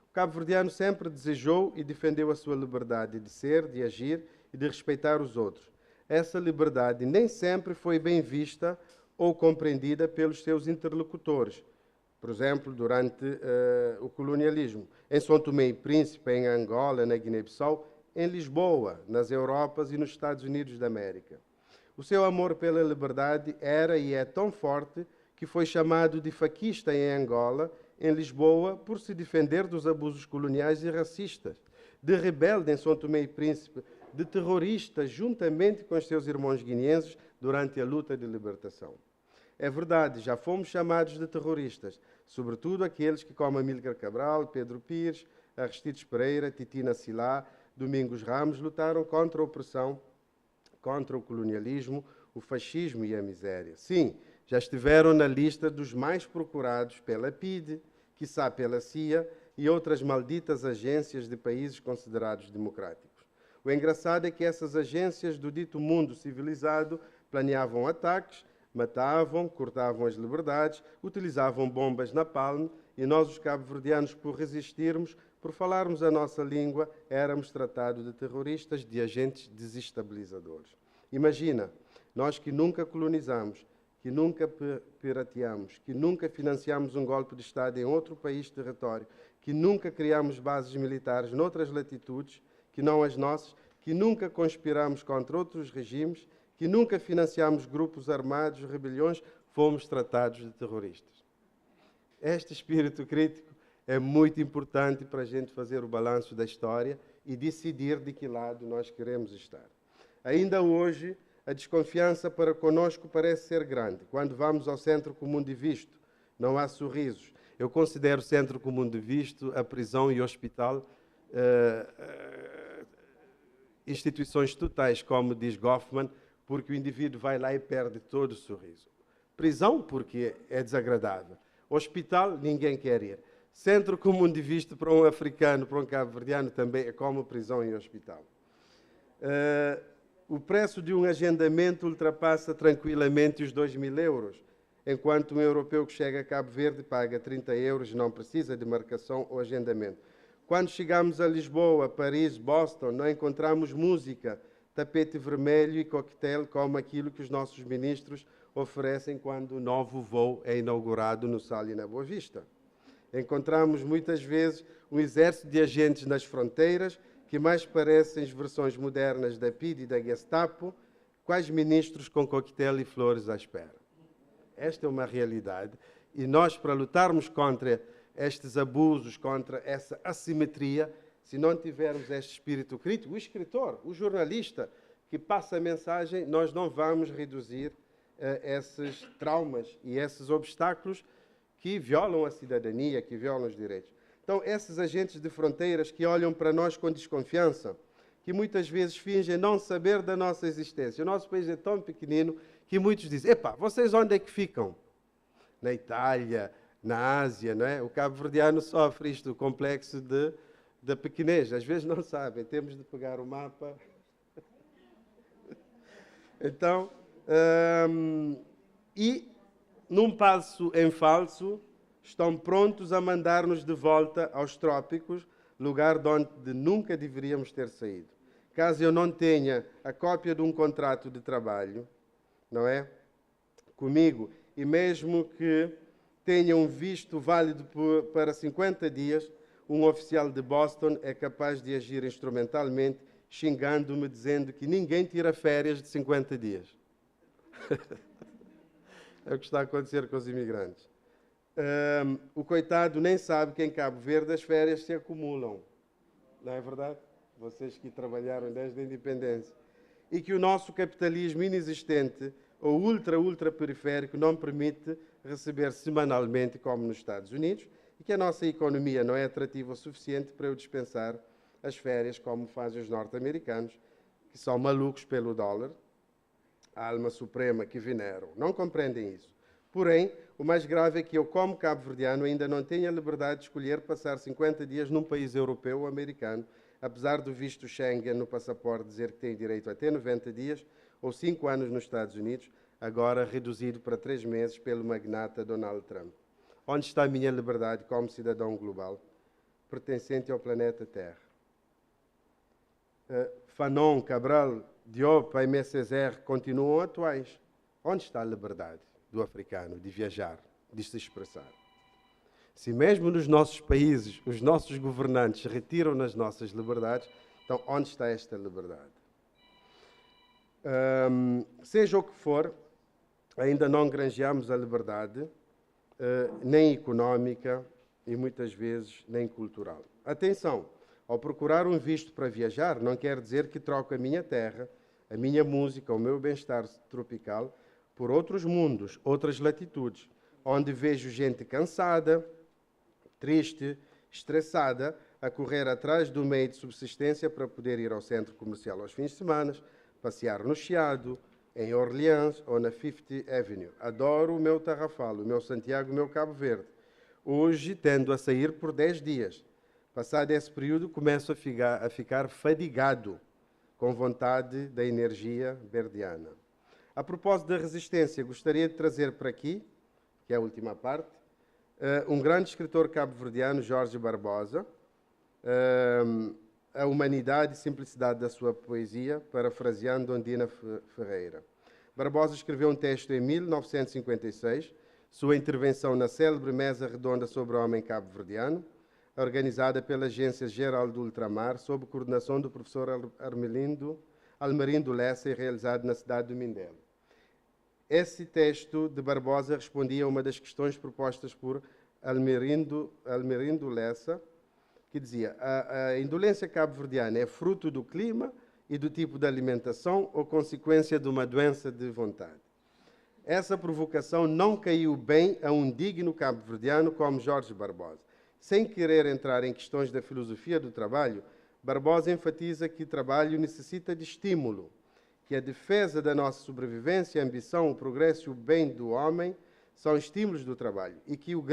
[SPEAKER 6] O cabo-verdiano sempre desejou e defendeu a sua liberdade de ser, de agir e de respeitar os outros. Essa liberdade nem sempre foi bem vista ou compreendida pelos seus interlocutores. Por exemplo, durante o colonialismo, em São Tomé e Príncipe, em Angola, na Guiné-Bissau, em Lisboa, nas Europas e nos Estados Unidos da América. O seu amor pela liberdade era e é tão forte que foi chamado de faquista em Angola, em Lisboa, por se defender dos abusos coloniais e racistas, de rebelde em São Tomé e Príncipe, de terrorista juntamente com os seus irmãos guineenses durante a luta de libertação. É verdade, já fomos chamados de terroristas, sobretudo aqueles que, como Amílcar Cabral, Pedro Pires, Aristides Pereira, Titina Silá, Domingos Ramos, lutaram contra a opressão, contra o colonialismo, o fascismo e a miséria. Sim, já estiveram na lista dos mais procurados pela PIDE, quiçá pela CIA e outras malditas agências de países considerados democráticos. O engraçado é que essas agências do dito mundo civilizado planeavam ataques, matavam, cortavam as liberdades, utilizavam bombas napalm e nós, os cabo-verdianos, por resistirmos, por falarmos a nossa língua, éramos tratados de terroristas, de agentes desestabilizadores. Imagina, nós que nunca colonizamos, que nunca pirateamos, que nunca financiamos um golpe de Estado em outro país território, que nunca criamos bases militares noutras latitudes, que não as nossas, que nunca conspiramos contra outros regimes, que nunca financiamos grupos armados, rebeliões, fomos tratados de terroristas. Este espírito crítico é muito importante para a gente fazer o balanço da história e decidir de que lado nós queremos estar. Ainda hoje, a desconfiança para conosco parece ser grande. Quando vamos ao Centro Comum de Visto, não há sorrisos. Eu considero o Centro Comum de Visto a prisão e o hospital instituições totais, como diz Goffman, porque o indivíduo vai lá e perde todo o sorriso. Prisão, porque é desagradável. Hospital, ninguém quer ir. Centro comum de vista para um africano, para um cabo-verdiano, também é como prisão e hospital. O preço de um agendamento ultrapassa tranquilamente os 2.000 euros, enquanto um europeu que chega a Cabo Verde paga 30 euros e não precisa de marcação ou agendamento. Quando chegamos a Lisboa, Paris, Boston, não encontramos música, tapete vermelho e coquetel como aquilo que os nossos ministros oferecem quando o novo voo é inaugurado no Sal e na Boa Vista. Encontramos muitas vezes um exército de agentes nas fronteiras que mais parecem as versões modernas da PID e da Gestapo, quais ministros com coquetel e flores à espera. Esta é uma realidade e nós, para lutarmos contra estes abusos, contra essa assimetria, se não tivermos este espírito crítico, o escritor, o jornalista que passa a mensagem, nós não vamos reduzir esses traumas e esses obstáculos que violam a cidadania, que violam os direitos. Então, esses agentes de fronteiras que olham para nós com desconfiança, que muitas vezes fingem não saber da nossa existência. O nosso país é tão pequenino que muitos dizem, epá, vocês onde é que ficam? Na Itália, na Ásia, não é? O cabo-verdiano sofre isto, o complexo da pequenez. Às vezes não sabem, temos de pegar o mapa. Então, e num passo em falso, estão prontos a mandar-nos de volta aos trópicos, lugar de onde nunca deveríamos ter saído. Caso eu não tenha a cópia de um contrato de trabalho, não é? Comigo, e mesmo que tenha um visto válido para 50 dias, um oficial de Boston é capaz de agir instrumentalmente, xingando-me, dizendo que ninguém tira férias de 50 dias. É o que está a acontecer com os imigrantes. O coitado nem sabe que em Cabo Verde as férias se acumulam. Não é verdade? Vocês que trabalharam desde a independência. E que o nosso capitalismo inexistente, ou ultra periférico, não permite receber semanalmente, como nos Estados Unidos, e que a nossa economia não é atrativa o suficiente para eu dispensar as férias, como fazem os norte-americanos, que são malucos pelo dólar, a alma suprema que veneram. Não compreendem isso. Porém, o mais grave é que eu, como cabo-verdiano, ainda não tenho a liberdade de escolher passar 50 dias num país europeu ou americano, apesar do visto Schengen no passaporte dizer que tem direito a até 90 dias ou 5 anos nos Estados Unidos, agora reduzido para 3 meses pelo magnata Donald Trump. Onde está a minha liberdade como cidadão global, pertencente ao planeta Terra? Fanon, Cabral, Diop, Aimé Césaire continuam atuais. Onde está a liberdade do africano de viajar, de se expressar? Se mesmo nos nossos países os nossos governantes retiram nas nossas liberdades, então onde está esta liberdade? Seja o que for, ainda não granjeamos a liberdade, nem económica e muitas vezes nem cultural. Atenção, ao procurar um visto para viajar, não quer dizer que troco a minha terra, a minha música, o meu bem-estar tropical por outros mundos, outras latitudes, onde vejo gente cansada, triste, estressada, a correr atrás do meio de subsistência para poder ir ao centro comercial aos fins de semana, passear no Chiado, em Orleans ou na Fifth Avenue. Adoro o meu Tarrafal, o meu Santiago, o meu Cabo Verde. Hoje tendo a sair por 10 dias. Passado esse período, começo a ficar fadigado, com vontade da energia verdiana. A propósito da resistência, gostaria de trazer para aqui, que é a última parte, um grande escritor cabo-verdiano, Jorge Barbosa, a humanidade e simplicidade da sua poesia, parafraseando Ondina Ferreira. Barbosa escreveu um texto em 1956, sua intervenção na célebre mesa redonda sobre o homem cabo-verdiano, organizada pela Agência Geral do Ultramar, sob coordenação do professor Almerindo Lessa e realizado na cidade do Mindelo. Esse texto de Barbosa respondia a uma das questões propostas por Almerindo Lessa, que dizia: a indolência cabo-verdiana é fruto do clima e do tipo de alimentação ou consequência de uma doença de vontade? Essa provocação não caiu bem a um digno cabo-verdiano como Jorge Barbosa. Sem querer entrar em questões da filosofia do trabalho, Barbosa enfatiza que o trabalho necessita de estímulo que a defesa da nossa sobrevivência, a ambição, o progresso e o bem do homem são estímulos do trabalho e que o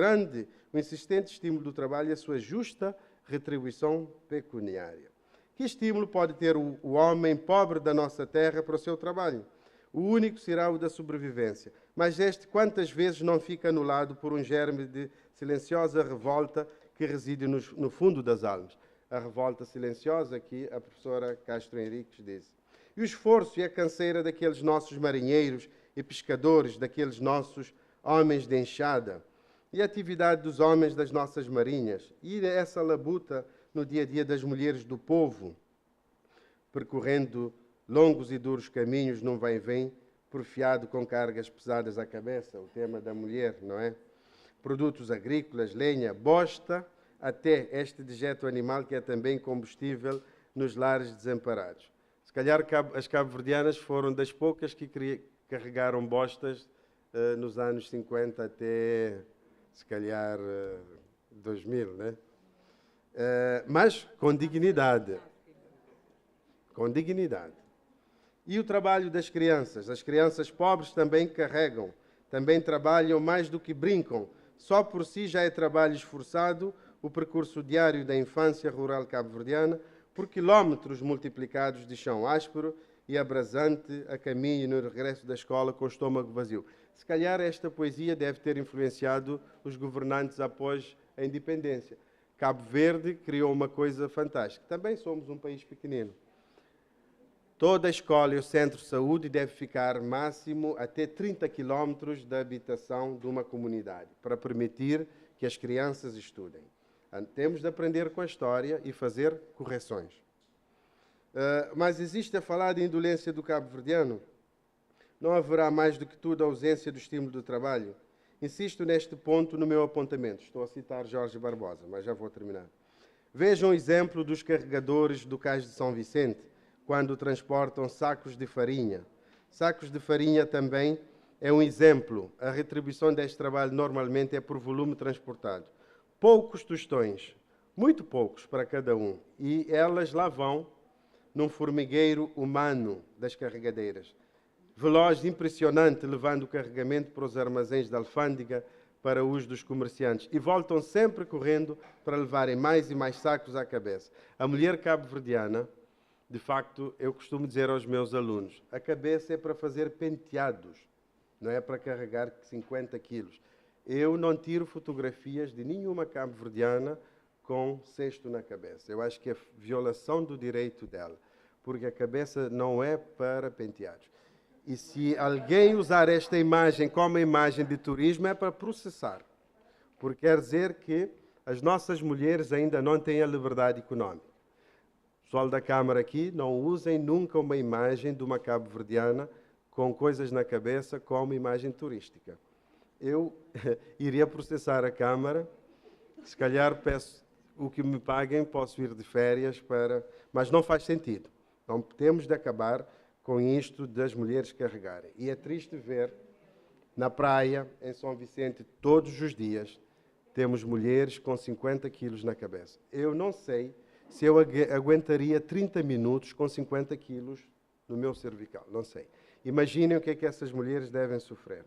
[SPEAKER 6] insistente estímulo do trabalho é a sua justa retribuição pecuniária. Que estímulo pode ter o homem pobre da nossa terra para o seu trabalho? O único será o da sobrevivência. Mas este, quantas vezes não fica anulado por um germe de silenciosa revolta que reside no fundo das almas? A revolta silenciosa que a professora Castro Henriques disse. E o esforço e a canseira daqueles nossos marinheiros e pescadores, daqueles nossos homens de enxada, e a atividade dos homens das nossas marinhas, e essa labuta no dia a dia das mulheres do povo, percorrendo longos e duros caminhos num vai-vem, porfiado com cargas pesadas à cabeça, o tema da mulher, não é? Produtos agrícolas, lenha, bosta, até este dejeto animal que é também combustível nos lares desamparados. Se calhar as cabo-verdianas foram das poucas que carregaram bostas nos anos 50 até, se calhar, 2000, né? Mas com dignidade. Com dignidade. E o trabalho das crianças. As crianças pobres também carregam, também trabalham mais do que brincam. Só por si já é trabalho esforçado o percurso diário da infância rural cabo-verdiana, por quilómetros multiplicados de chão áspero e abrasante a caminho e no regresso da escola com o estômago vazio. Se calhar esta poesia deve ter influenciado os governantes após a independência. Cabo Verde criou uma coisa fantástica. Também somos um país pequenino. Toda a escola e o centro de saúde deve ficar máximo até 30 quilómetros da habitação de uma comunidade, para permitir que as crianças estudem. Temos de aprender com a história e fazer correções. Mas existe a falar de indolência do cabo-verdiano? Não haverá mais do que tudo a ausência do estímulo do trabalho? Insisto neste ponto no meu apontamento. Estou a citar Jorge Barbosa, mas já vou terminar. Vejam o exemplo dos carregadores do Cais de São Vicente, quando transportam sacos de farinha. Sacos de farinha também é um exemplo. A retribuição deste trabalho normalmente é por volume transportado. Poucos tostões, muito poucos para cada um, e elas lá vão num formigueiro humano das carregadeiras. Veloz, impressionante, levando o carregamento para os armazéns da alfândega para uso dos comerciantes. E voltam sempre correndo para levarem mais e mais sacos à cabeça. A mulher cabo-verdiana, de facto, eu costumo dizer aos meus alunos, a cabeça é para fazer penteados, não é para carregar 50 quilos. Eu não tiro fotografias de nenhuma cabo-verdiana com cesto na cabeça. Eu acho que é violação do direito dela, porque a cabeça não é para penteados. E se alguém usar esta imagem como imagem de turismo, é para processar. Porque quer dizer que as nossas mulheres ainda não têm a liberdade econômica. Pessoal da Câmara aqui, não usem nunca uma imagem de uma cabo-verdiana com coisas na cabeça como imagem turística. Eu iria processar a Câmara, se calhar peço o que me paguem, posso ir de férias para... Mas não faz sentido. Não temos de acabar com isto das mulheres carregarem. E é triste ver, na praia, em São Vicente, todos os dias, temos mulheres com 50 quilos na cabeça. Eu não sei se eu aguentaria 30 minutos com 50 quilos no meu cervical, não sei. Imaginem o que é que essas mulheres devem sofrer.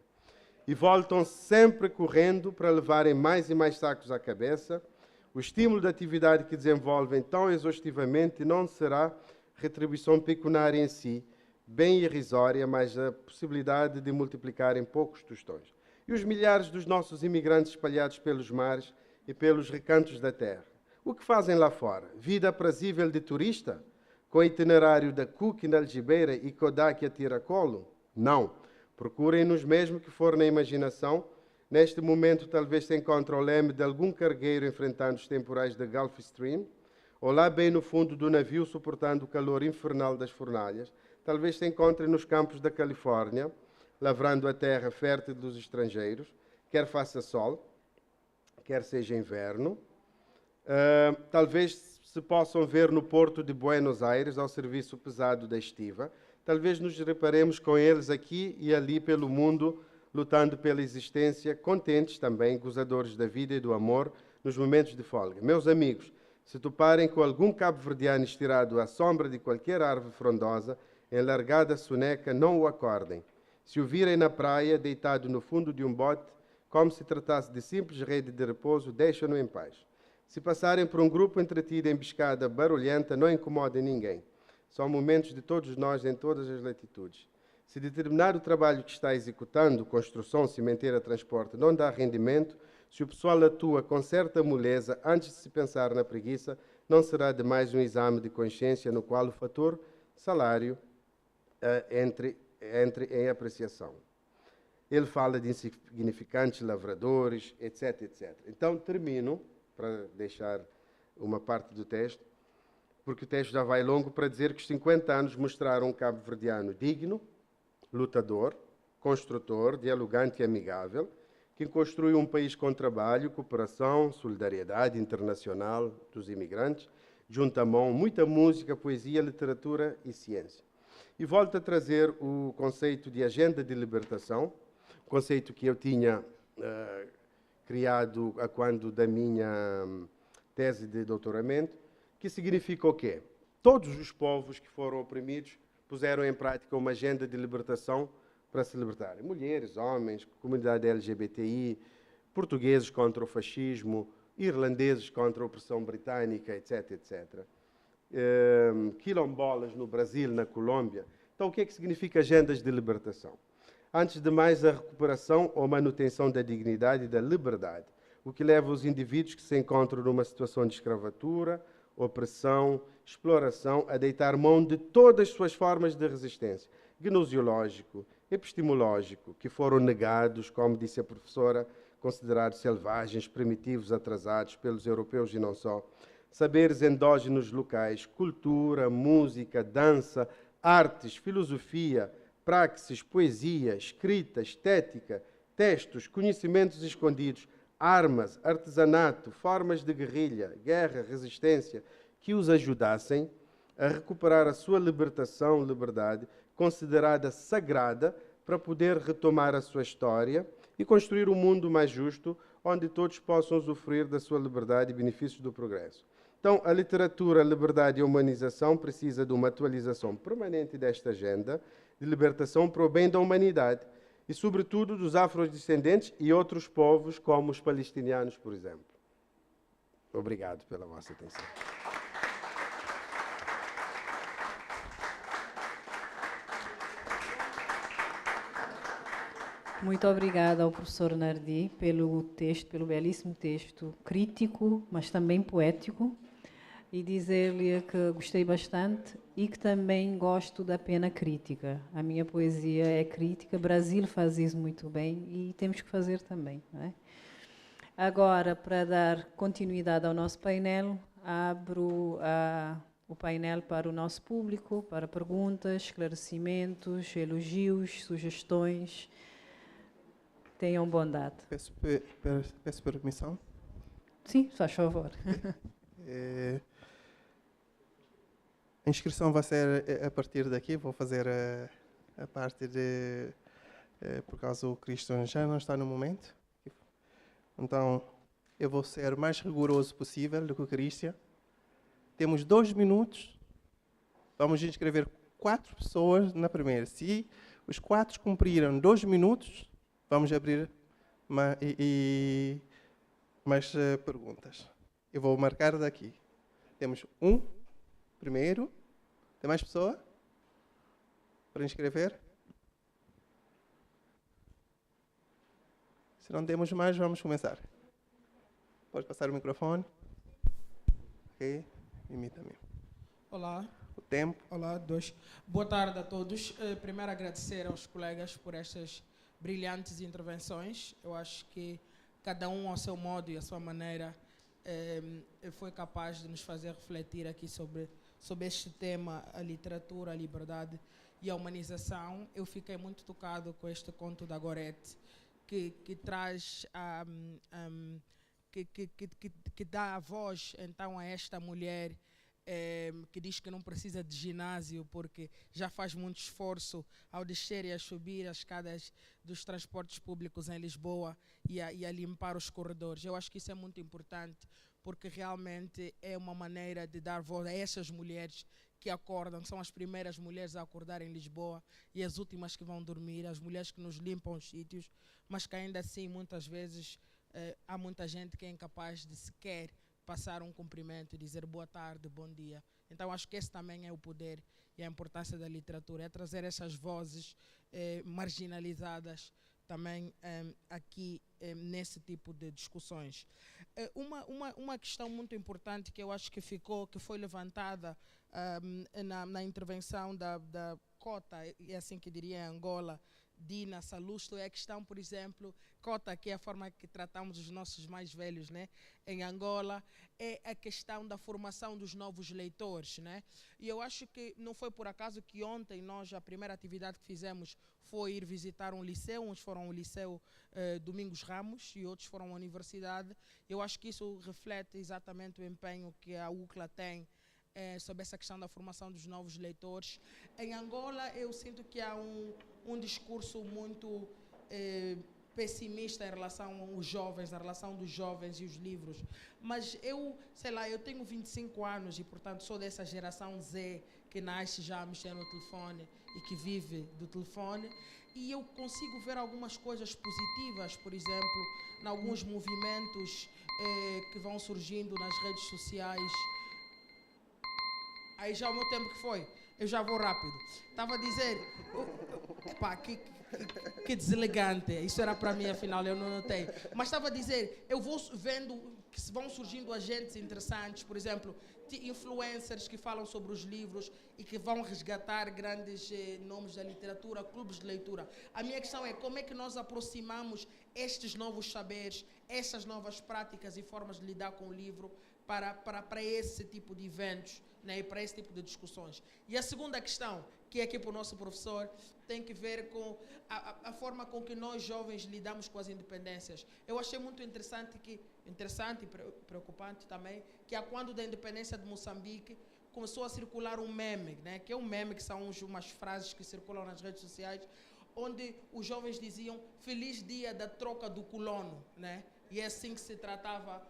[SPEAKER 6] E voltam sempre correndo para levarem mais e mais sacos à cabeça. O estímulo da atividade que desenvolvem tão exaustivamente não será retribuição pecuniária em si, bem irrisória, mas a possibilidade de multiplicarem poucos tostões. E os milhares dos nossos imigrantes espalhados pelos mares e pelos recantos da terra. O que fazem lá fora? Vida aprazível de turista? Com itinerário da Cook na Algibeira e Kodak a tiracolo? Não. Procurem-nos mesmo que for na imaginação. Neste momento talvez se encontre o leme de algum cargueiro enfrentando os temporais da Gulf Stream, ou lá bem no fundo do navio suportando o calor infernal das fornalhas. Talvez se encontre nos campos da Califórnia, lavrando a terra fértil dos estrangeiros, quer faça sol, quer seja inverno. Talvez se possam ver no porto de Buenos Aires, ao serviço pesado da estiva. Talvez nos reparemos com eles aqui e ali pelo mundo, lutando pela existência, contentes também, gozadores da vida e do amor, nos momentos de folga. Meus amigos, se toparem com algum cabo-verdiano estirado à sombra de qualquer árvore frondosa, em largada soneca, não o acordem. Se o virem na praia, deitado no fundo de um bote, como se tratasse de simples rede de repouso, deixam-no em paz. Se passarem por um grupo entretido em biscada barulhenta, não incomodem ninguém. São momentos de todos nós em todas as latitudes. Se determinado trabalho que está executando, construção, cimenteira, transporte, não dá rendimento, se o pessoal atua com certa moleza antes de se pensar na preguiça, não será demais um exame de consciência no qual o fator salário entre em apreciação. Ele fala de insignificantes lavradores, etc, etc. Então, termino, para deixar uma parte do texto, porque o texto já vai longo, para dizer que os 50 anos mostraram um cabo-verdiano digno, lutador, construtor, dialogante e amigável, que construiu um país com trabalho, cooperação, solidariedade internacional dos imigrantes, junta à mão muita música, poesia, literatura e ciência. E volto a trazer o conceito de agenda de libertação, conceito que eu tinha criado a quando da minha tese de doutoramento, que significa o quê? Todos os povos que foram oprimidos puseram em prática uma agenda de libertação para se libertarem. Mulheres, homens, comunidade LGBTI, portugueses contra o fascismo, irlandeses contra a opressão britânica, etc, etc. Quilombolas no Brasil, na Colômbia. Então, o que é que significa agendas de libertação? Antes de mais, a recuperação ou manutenção da dignidade e da liberdade, o que leva os indivíduos que se encontram numa situação de escravatura, opressão, exploração, a deitar mão de todas as suas formas de resistência, gnosiológico, epistemológico, que foram negados, como disse a professora, considerados selvagens, primitivos, atrasados pelos europeus e não só, saberes endógenos locais, cultura, música, dança, artes, filosofia, praxis, poesia, escrita, estética, textos, conhecimentos escondidos, armas, artesanato, formas de guerrilha, guerra, resistência, que os ajudassem a recuperar a sua libertação, liberdade, considerada sagrada, para poder retomar a sua história e construir um mundo mais justo, onde todos possam usufruir da sua liberdade e benefícios do progresso. Então, a literatura, a liberdade e a humanização precisa de uma atualização permanente desta agenda de libertação para o bem da humanidade e, sobretudo, dos afrodescendentes e outros povos, como os palestinianos, por exemplo. Obrigado pela vossa atenção.
[SPEAKER 2] Muito obrigada ao professor Nardi pelo texto, pelo belíssimo texto crítico, mas também poético, e dizer-lhe que gostei bastante e que também gosto da pena crítica. A minha poesia é crítica, Brasil faz isso muito bem e temos que fazer também, não é? Agora, para dar continuidade ao nosso painel, abro o painel para o nosso público, para perguntas, esclarecimentos, elogios, sugestões. Tenham bondade.
[SPEAKER 7] Peço permissão?
[SPEAKER 2] Sim, faz favor.
[SPEAKER 7] A inscrição vai ser a partir daqui. Vou fazer a parte de... por causa o Cristian já não está no momento. Então, eu vou ser o mais rigoroso possível do que o Cristian. Temos 2 minutos. Vamos inscrever 4 pessoas na primeira. Se os 4 cumpriram 2 minutos... Vamos abrir mais perguntas. Eu vou marcar daqui. Temos primeiro. Tem mais pessoa? Para inscrever? Se não temos mais, vamos começar. Pode passar o microfone. Ok. Imita-me.
[SPEAKER 8] Olá.
[SPEAKER 7] O tempo.
[SPEAKER 8] Olá, 2. Boa tarde a todos. Primeiro agradecer aos colegas por estas brilhantes intervenções. Eu acho que cada um ao seu modo e à sua maneira foi capaz de nos fazer refletir aqui sobre este tema, a literatura, a liberdade e a humanização. Eu fiquei muito tocado com este conto da Gorete, que traz que dá a voz então a esta mulher que diz que não precisa de ginásio porque já faz muito esforço ao descer e a subir as escadas dos transportes públicos em Lisboa e a limpar os corredores. Eu acho que isso é muito importante porque realmente é uma maneira de dar voz a essas mulheres que acordam, são as primeiras mulheres a acordar em Lisboa e as últimas que vão dormir, as mulheres que nos limpam os sítios, mas que ainda assim, muitas vezes, há muita gente que é incapaz de sequer passar um cumprimento e dizer boa tarde, bom dia. Então, acho que esse também é o poder e a importância da literatura, é trazer essas vozes marginalizadas também aqui nesse tipo de discussões. Uma questão muito importante que eu acho que foi levantada na intervenção da Cota, é assim que diria em Angola, Dina Salusto, é a questão, por exemplo, Cota, que é a forma que tratamos os nossos mais velhos, né, em Angola, é a questão da formação dos novos leitores, né? E eu acho que não foi por acaso que ontem a primeira atividade que fizemos foi ir visitar um liceu, uns foram ao Liceu Domingos Ramos e outros foram à universidade. Eu acho que isso reflete exatamente o empenho que a UCLA tem sobre essa questão da formação dos novos leitores. Em Angola, eu sinto que há um discurso muito pessimista em relação aos jovens, na relação dos jovens e os livros. Mas eu tenho 25 anos e, portanto, sou dessa geração Z que nasce já a mexer no telefone e que vive do telefone. E eu consigo ver algumas coisas positivas, por exemplo, em alguns movimentos que vão surgindo nas redes sociais. Aí já o meu tempo que foi, eu já vou rápido. Estava a dizer, que deselegante, isso era para mim afinal, eu não notei. Mas estava a dizer, eu vou vendo que vão surgindo agentes interessantes, por exemplo, influencers que falam sobre os livros e que vão resgatar grandes nomes da literatura, clubes de leitura. A minha questão é como é que nós aproximamos estes novos saberes, essas novas práticas e formas de lidar com o livro para esse tipo de eventos, né, e para esse tipo de discussões. E a segunda questão, que é aqui para o nosso professor, tem que ver com a forma com que nós jovens lidamos com as independências. Eu achei muito interessante e preocupante também, que a quando da independência de Moçambique começou a circular um meme, né, que é um meme que são umas frases que circulam nas redes sociais, onde os jovens diziam feliz dia da troca do colono, né? E é assim que se tratava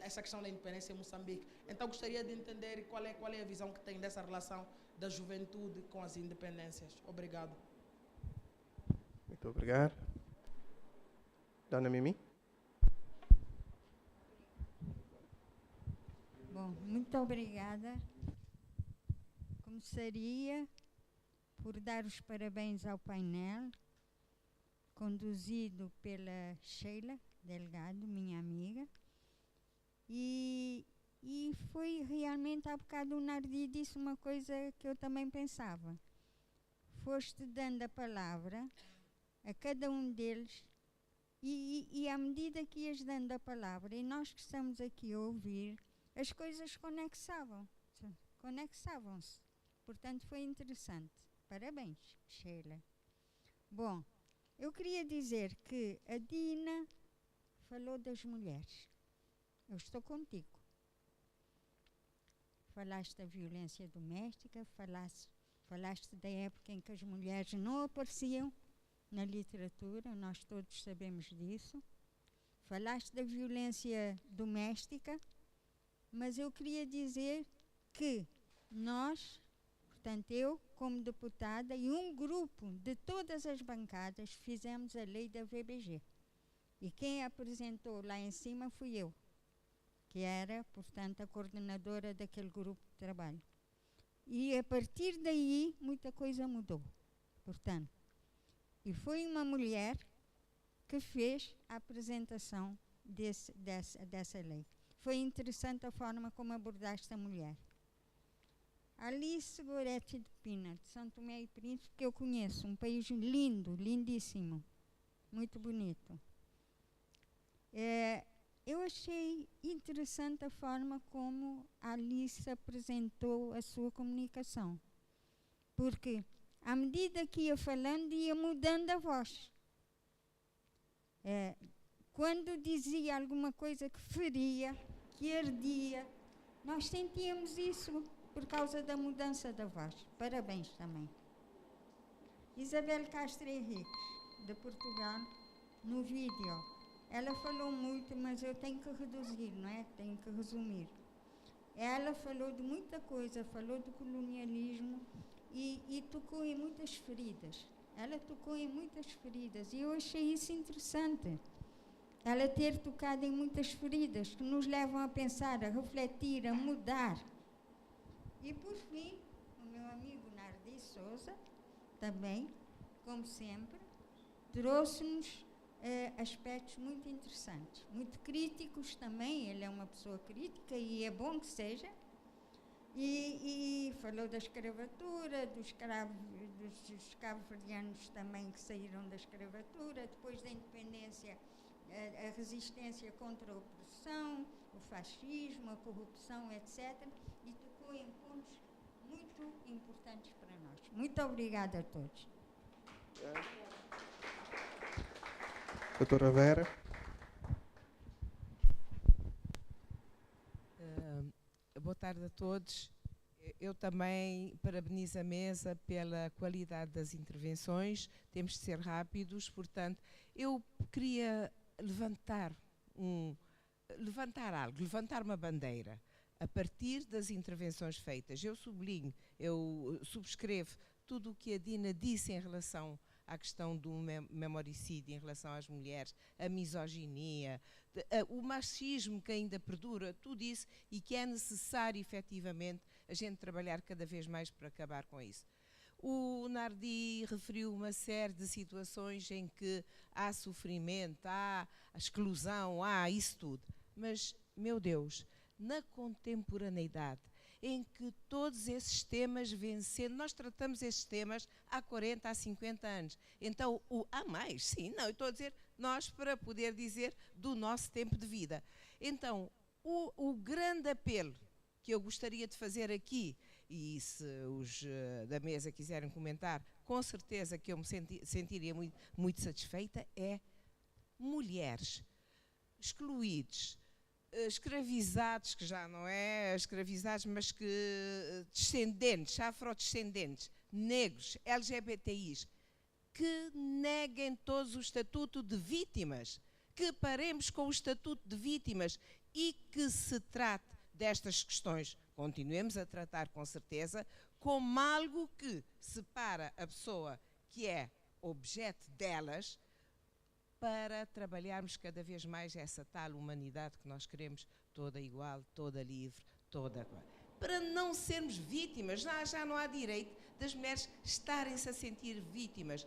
[SPEAKER 8] essa questão da independência em Moçambique. Então gostaria de entender qual é a visão que tem dessa relação da juventude com as independências. Obrigado.
[SPEAKER 7] Muito obrigado. Dona Mimi?
[SPEAKER 9] Bom, muito obrigada. Começaria por dar os parabéns ao painel, conduzido pela Sheila Delgado, minha amiga. E foi realmente, há bocado o Nardi disse uma coisa que eu também pensava. Foste dando a palavra a cada um deles e à medida que ias dando a palavra e nós que estamos aqui a ouvir, as coisas conexavam-se. Portanto, foi interessante. Parabéns, Sheila. Bom, eu queria dizer que a Dina falou das mulheres. Eu estou contigo. Falaste da violência doméstica, falaste da época em que as mulheres não apareciam na literatura, nós todos sabemos disso. Falaste da violência doméstica, mas eu queria dizer que nós, portanto eu como deputada e um grupo de todas as bancadas, fizemos a lei da VBG. E quem a apresentou lá em cima fui eu, que era, portanto, a coordenadora daquele grupo de trabalho. E a partir daí, muita coisa mudou, portanto. E foi uma mulher que fez a apresentação dessa lei. Foi interessante a forma como abordaste a mulher. Alice Goretti de Pina, de São Tomé e Príncipe, que eu conheço, um país lindo, lindíssimo, muito bonito. Eu achei interessante a forma como a Alice apresentou a sua comunicação, porque à medida que ia falando, ia mudando a voz. Quando dizia alguma coisa que feria, que ardia, nós sentíamos isso por causa da mudança da voz. Parabéns também. Isabel Castro Henriques, de Portugal, no vídeo. Ela falou muito, mas eu tenho que reduzir, não é? Tenho que resumir. Ela falou de muita coisa, falou do colonialismo e tocou em muitas feridas. Ela tocou em muitas feridas e eu achei isso interessante. Ela ter tocado em muitas feridas que nos levam a pensar, a refletir, a mudar. E, por fim, o meu amigo Nardi Souza, também, como sempre, trouxe-nos aspectos muito interessantes, muito críticos também. Ele é uma pessoa crítica e é bom que seja. E falou da escravatura, dos cabo-verdianos também que saíram da escravatura, depois da independência, a resistência contra a opressão, o fascismo, a corrupção, etc. E tocou em pontos muito importantes para nós. Muito obrigada a todos.
[SPEAKER 7] Doutora Vera.
[SPEAKER 10] Boa tarde a todos. Eu também parabenizo a mesa pela qualidade das intervenções. Temos de ser rápidos, portanto, eu queria levantar algo, levantar uma bandeira a partir das intervenções feitas. Eu sublinho, eu subscrevo tudo o que a Dina disse em relação à questão do memoricídio, em relação às mulheres, a misoginia, o machismo que ainda perdura, tudo isso, e que é necessário, efetivamente, a gente trabalhar cada vez mais para acabar com isso. O Nardi referiu uma série de situações em que há sofrimento, há exclusão, há isso tudo. Mas, meu Deus, na contemporaneidade, em que todos esses temas vêm sendo, nós tratamos esses temas há 40, há 50 anos. Então, há mais, sim, não, eu estou a dizer nós para poder dizer do nosso tempo de vida. Então, o grande apelo que eu gostaria de fazer aqui, e se os da mesa quiserem comentar, com certeza que eu me sentiria muito, muito satisfeita, é mulheres excluídos, escravizados, que já não é escravizados, mas que descendentes, afrodescendentes, negros, LGBTIs, que neguem todos o estatuto de vítimas, que paremos com o estatuto de vítimas e que se trate destas questões, continuemos a tratar com certeza, como algo que separa a pessoa que é objeto delas, para trabalharmos cada vez mais essa tal humanidade que nós queremos, toda igual, toda livre, toda... Para não sermos vítimas, já não há direito das mulheres estarem-se a sentir vítimas.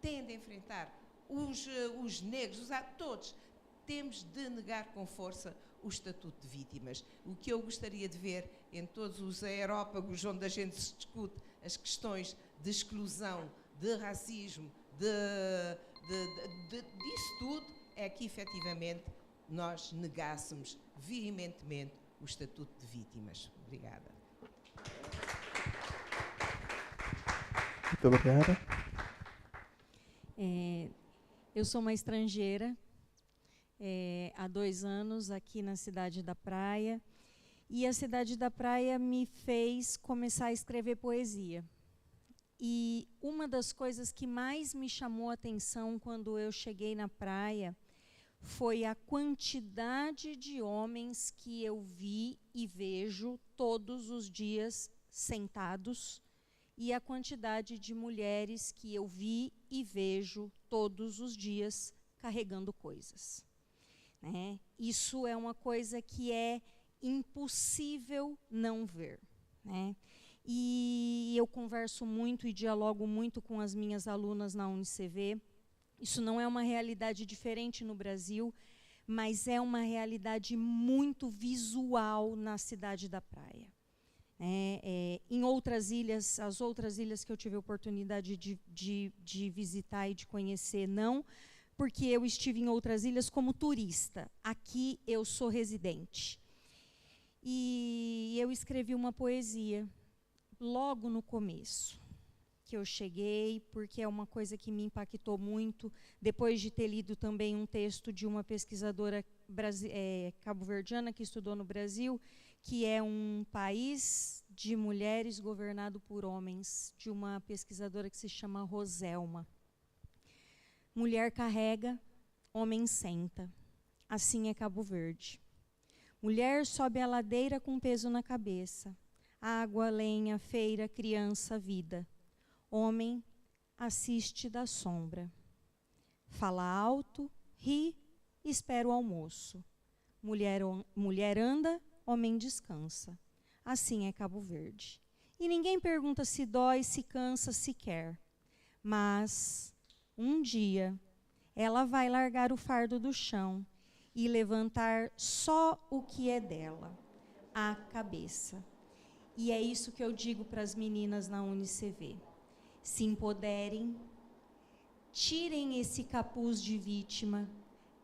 [SPEAKER 10] Têm de enfrentar os negros, todos. Temos de negar com força o estatuto de vítimas. O que eu gostaria de ver em todos os aerópagos onde a gente se discute as questões de exclusão, de racismo, disso tudo, é que efetivamente nós negássemos veementemente o estatuto de vítimas. Obrigada.
[SPEAKER 7] Muito obrigada.
[SPEAKER 11] Eu sou uma estrangeira, há 2 anos aqui na Cidade da Praia, e a Cidade da Praia me fez começar a escrever poesia. E uma das coisas que mais me chamou a atenção quando eu cheguei na praia foi a quantidade de homens que eu vi e vejo todos os dias sentados e a quantidade de mulheres que eu vi e vejo todos os dias carregando coisas. Né? Isso é uma coisa que é impossível não ver. Né? E eu converso muito e dialogo muito com as minhas alunas na UniCV. Isso não é uma realidade diferente no Brasil, mas é uma realidade muito visual na Cidade da Praia. Em outras ilhas, as outras ilhas que eu tive a oportunidade de visitar e de conhecer, não, porque eu estive em outras ilhas como turista. Aqui eu sou residente. E eu escrevi uma poesia logo no começo, que eu cheguei, porque é uma coisa que me impactou muito, depois de ter lido também um texto de uma pesquisadora cabo-verdiana que estudou no Brasil, que é um país de mulheres governado por homens, de uma pesquisadora que se chama Roselma. Mulher carrega, homem senta. Assim é Cabo Verde. Mulher sobe a ladeira com peso na cabeça. Água, lenha, feira, criança, vida. Homem assiste da sombra. Fala alto, ri, espera o almoço. Mulher anda, homem descansa. Assim é Cabo Verde. E ninguém pergunta se dói, se cansa, se quer. Mas, um dia, ela vai largar o fardo do chão e levantar só o que é dela, a cabeça. E é isso que eu digo para as meninas na UniCV. Se empoderem, tirem esse capuz de vítima,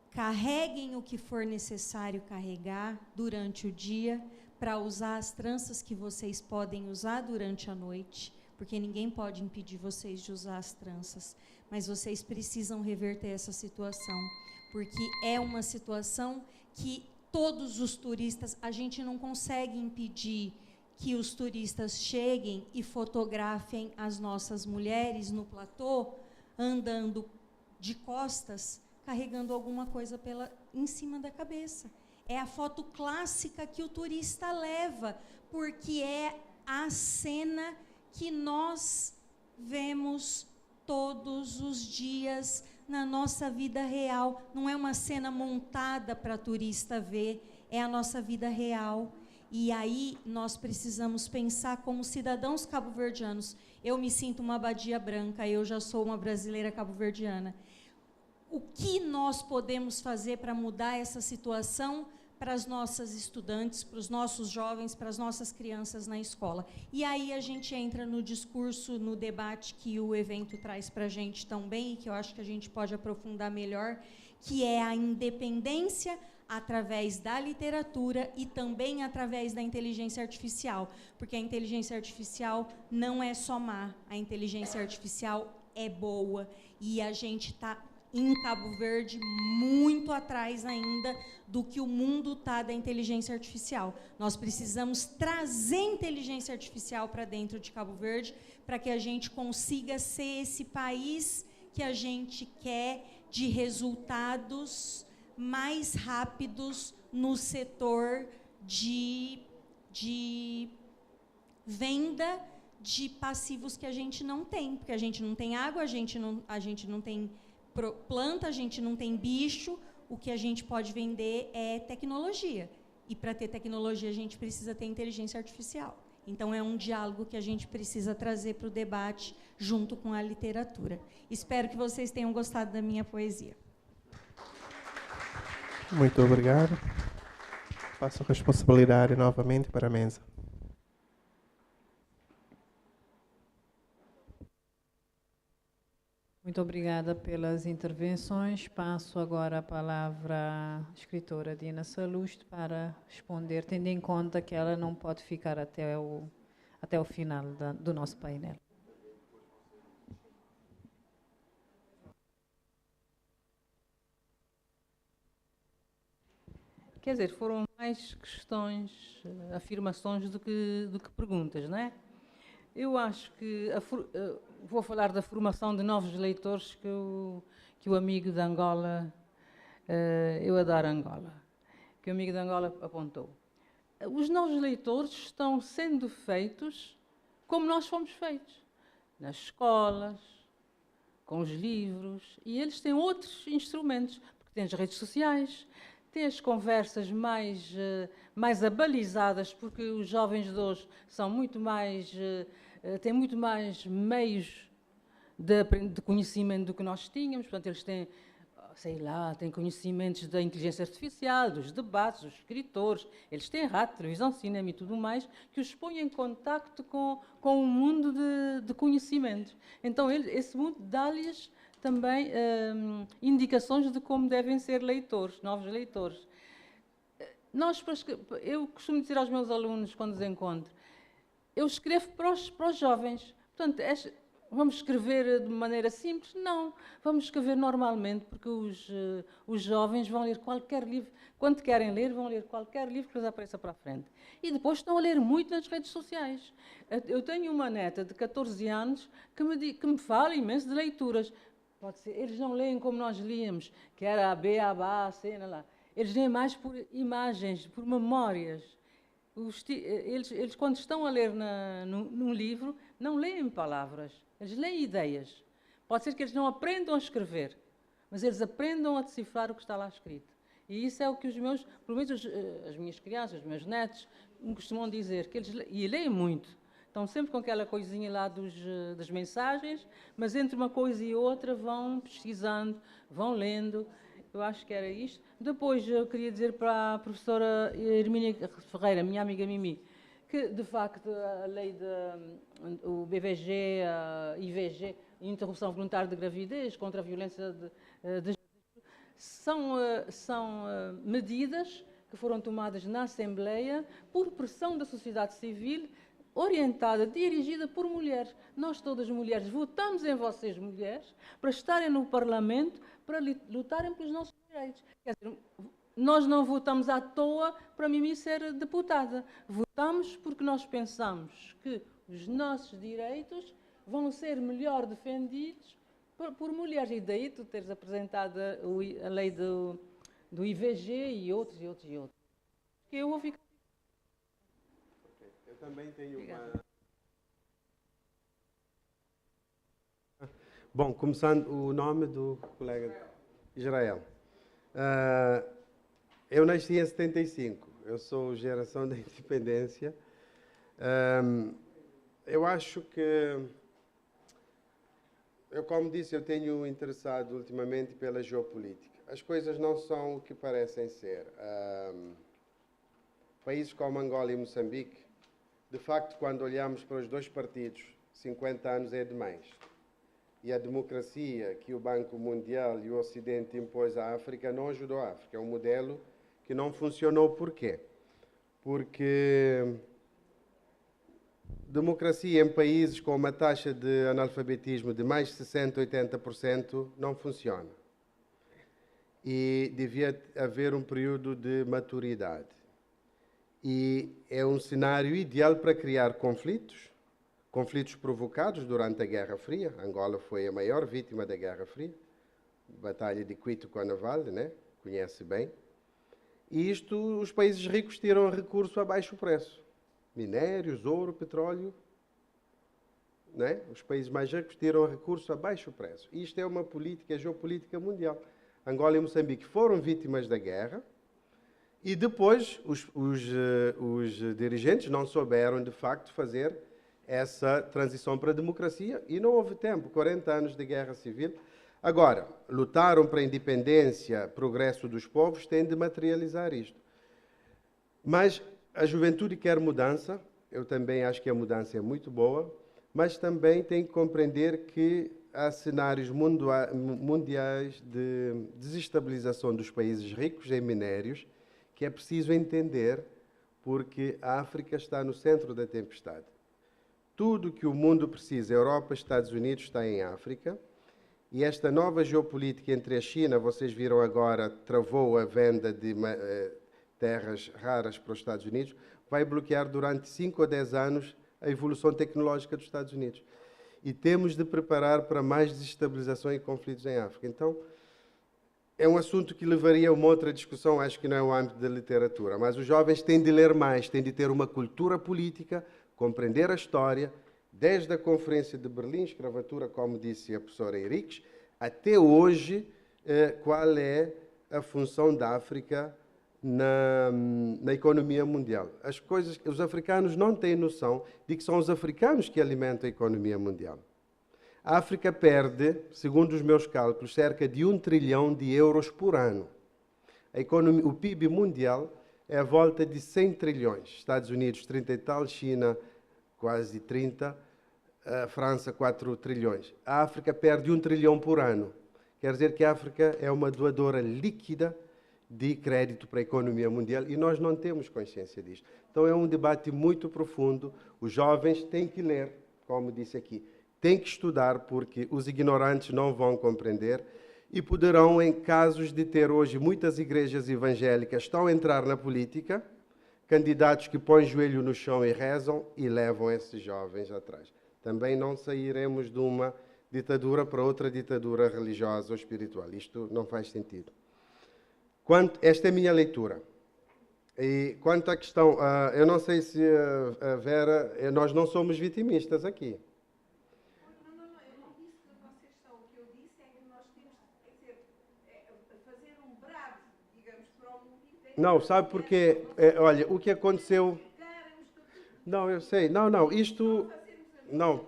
[SPEAKER 11] carreguem o que for necessário carregar durante o dia para usar as tranças que vocês podem usar durante a noite, porque ninguém pode impedir vocês de usar as tranças, mas vocês precisam reverter essa situação, porque é uma situação que todos os turistas, a gente não consegue impedir que os turistas cheguem e fotografem as nossas mulheres no platô, andando de costas, carregando alguma coisa em cima da cabeça. É a foto clássica que o turista leva, porque é a cena que nós vemos todos os dias na nossa vida real. Não é uma cena montada para turista ver, é a nossa vida real. E aí nós precisamos pensar como cidadãos cabo-verdianos. Eu me sinto uma abadia branca, eu já sou uma brasileira cabo-verdiana. O que nós podemos fazer para mudar essa situação para as nossas estudantes, para os nossos jovens, para as nossas crianças na escola? E aí a gente entra no discurso, no debate que o evento traz para a gente também, e que eu acho que a gente pode aprofundar melhor, que é a independência através da literatura e também através da inteligência artificial, porque a inteligência artificial não é só má, a inteligência artificial é boa, e a gente está em Cabo Verde muito atrás ainda do que o mundo está da inteligência artificial. Nós precisamos trazer inteligência artificial para dentro de Cabo Verde para que a gente consiga ser esse país que a gente quer, de resultados mais rápidos no setor de venda de passivos que a gente não tem, porque a gente não tem água, a gente não tem planta, a gente não tem bicho. O que a gente pode vender é tecnologia. E para ter tecnologia, a gente precisa ter inteligência artificial. Então, é um diálogo que a gente precisa trazer para o debate junto com a literatura. Espero que vocês tenham gostado da minha poesia.
[SPEAKER 7] Muito obrigado. Passo a responsabilidade novamente para a mesa.
[SPEAKER 2] Muito obrigada pelas intervenções. Passo agora a palavra à escritora Dina Salusto para responder, tendo em conta que ela não pode ficar até o final do nosso painel.
[SPEAKER 3] Quer dizer, foram mais questões, afirmações do que perguntas, não é? Eu acho que vou falar da formação de novos leitores que o amigo de Angola, eu adoro Angola, que o amigo de Angola apontou. Os novos leitores estão sendo feitos como nós fomos feitos, nas escolas, com os livros, e eles têm outros instrumentos, porque têm as redes sociais, têm as conversas mais abalizadas, porque os jovens de hoje são muito mais, têm muito mais meios de conhecimento do que nós tínhamos. Portanto, eles têm, sei lá, têm conhecimentos da inteligência artificial, dos debates, dos escritores, eles têm rádio, televisão, cinema e tudo mais, que os põe em contacto com um mundo de conhecimentos. Então, esse mundo dá-lhes também indicações de como devem ser leitores, novos leitores. Eu costumo dizer aos meus alunos, quando os encontro, eu escrevo para os jovens. Portanto, vamos escrever de maneira simples? Não. Vamos escrever normalmente, porque os jovens vão ler qualquer livro. Quando querem ler, vão ler qualquer livro que lhes apareça para a frente. E depois estão a ler muito nas redes sociais. Eu tenho uma neta de 14 anos que me fala imenso de leituras. Pode ser, eles não leem como nós líamos, que era a B, a B, a C, lá. Eles leem mais por imagens, por memórias. Eles quando estão a ler num livro, não leem palavras, eles leem ideias. Pode ser que eles não aprendam a escrever, mas eles aprendam a decifrar o que está lá escrito. E isso é o que os meus, pelo menos as minhas crianças, os meus netos, me costumam dizer, que eles e leem muito. Estão sempre com aquela coisinha lá das mensagens, mas entre uma coisa e outra vão pesquisando, vão lendo. Eu acho que era isto. Depois eu queria dizer para a professora Hermínia Ferreira, minha amiga Mimi, que de facto a lei o BVG, a IVG, interrupção voluntária de gravidez, contra a violência de são medidas que foram tomadas na Assembleia por pressão da sociedade civil, orientada, dirigida por mulheres. Nós, todas mulheres, votamos em vocês, mulheres, para estarem no Parlamento, para lutarem pelos nossos direitos. Quer dizer, nós não votamos à toa para Mimi ser deputada. Votamos porque nós pensamos que os nossos direitos vão ser melhor defendidos por mulheres. E daí tu teres apresentado a lei do IVG e outros. Que eu vou ficar...
[SPEAKER 6] Eu também tenho uma... Bom, começando o nome do colega Israel. Eu nasci em 75, eu sou geração da independência. Eu acho que, como disse, eu tenho interessado ultimamente pela geopolítica. As coisas não são o que parecem ser. Países como Angola e Moçambique, de facto, quando olhamos para os dois partidos, 50 anos é demais. E a democracia que o Banco Mundial e o Ocidente impôs à África não ajudou a África. É um modelo que não funcionou. Por quê? Porque democracia em países com uma taxa de analfabetismo de mais de 60%, 80% não funciona. E devia haver um período de maturidade. E é um cenário ideal para criar conflitos provocados durante a Guerra Fria. Angola foi a maior vítima da Guerra Fria. Batalha de Cuito-Cuanavale, né? Conhece bem. E isto, os países ricos tiram recurso a baixo preço. Minérios, ouro, petróleo. Né? Os países mais ricos tiram recurso a baixo preço. Isto é uma política, geopolítica mundial. Angola e Moçambique foram vítimas da guerra e depois os dirigentes não souberam, de facto, fazer essa transição para a democracia e não houve tempo, 40 anos de guerra civil. Agora, lutaram para a independência, progresso dos povos, têm de materializar isto. Mas a juventude quer mudança, eu também acho que a mudança é muito boa, mas também tem que compreender que há cenários mundiais de desestabilização dos países ricos em minérios, que é preciso entender, porque a África está no centro da tempestade. Tudo que o mundo precisa, Europa, Estados Unidos, está em África. E esta nova geopolítica entre a China, vocês viram agora, travou a venda de terras raras para os Estados Unidos, vai bloquear durante 5 a 10 anos a evolução tecnológica dos Estados Unidos. E temos de preparar para mais desestabilização e conflitos em África. Então, é um assunto que levaria a uma outra discussão, acho que não é o âmbito da literatura, mas os jovens têm de ler mais, têm de ter uma cultura política, compreender a história, desde a Conferência de Berlim, escravatura, como disse a professora Henriques, até hoje, qual é a função da África na economia mundial. Os africanos não têm noção de que são os africanos que alimentam a economia mundial. A África perde, segundo os meus cálculos, cerca de 1 trilhão de euros por ano. O PIB mundial é à volta de 100 trilhões. Estados Unidos, 30 e tal, China, quase 30, a França, 4 trilhões. A África perde 1 trilhão por ano. Quer dizer que a África é uma doadora líquida de crédito para a economia mundial e nós não temos consciência disto. Então é um debate muito profundo. Os jovens têm que ler, como disse aqui, têm que estudar, porque os ignorantes não vão compreender e poderão, em casos de ter hoje muitas igrejas evangélicas estão a entrar na política, candidatos que põem joelho no chão e rezam e levam esses jovens atrás. Também não sairemos de uma ditadura para outra ditadura religiosa ou espiritual. Isto não faz sentido. Esta é a minha leitura. E quanto à questão, eu não sei se a Vera, nós não somos vitimistas aqui.
[SPEAKER 10] Não, eu não disse que vocês são. O que eu disse é que nós temos que fazer um brado, digamos, para o mundo.
[SPEAKER 6] Não, sabe porquê? Olha, o que aconteceu... Não, eu sei. Não, isto... Não,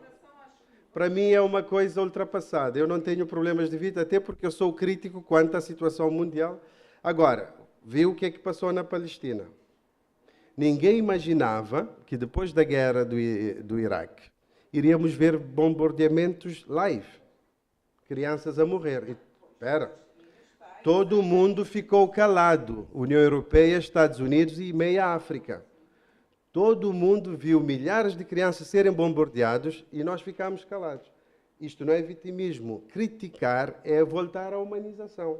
[SPEAKER 6] para mim é uma coisa ultrapassada. Eu não tenho problemas de vida, até porque eu sou crítico quanto à situação mundial. Agora, viu o que é que passou na Palestina? Ninguém imaginava que depois da guerra do Iraque iríamos ver bombardeamentos live, crianças a morrer. Espera, todo mundo ficou calado, União Europeia, Estados Unidos e meia África. Todo mundo viu milhares de crianças serem bombardeados e nós ficámos calados. Isto não é vitimismo. Criticar é voltar à humanização.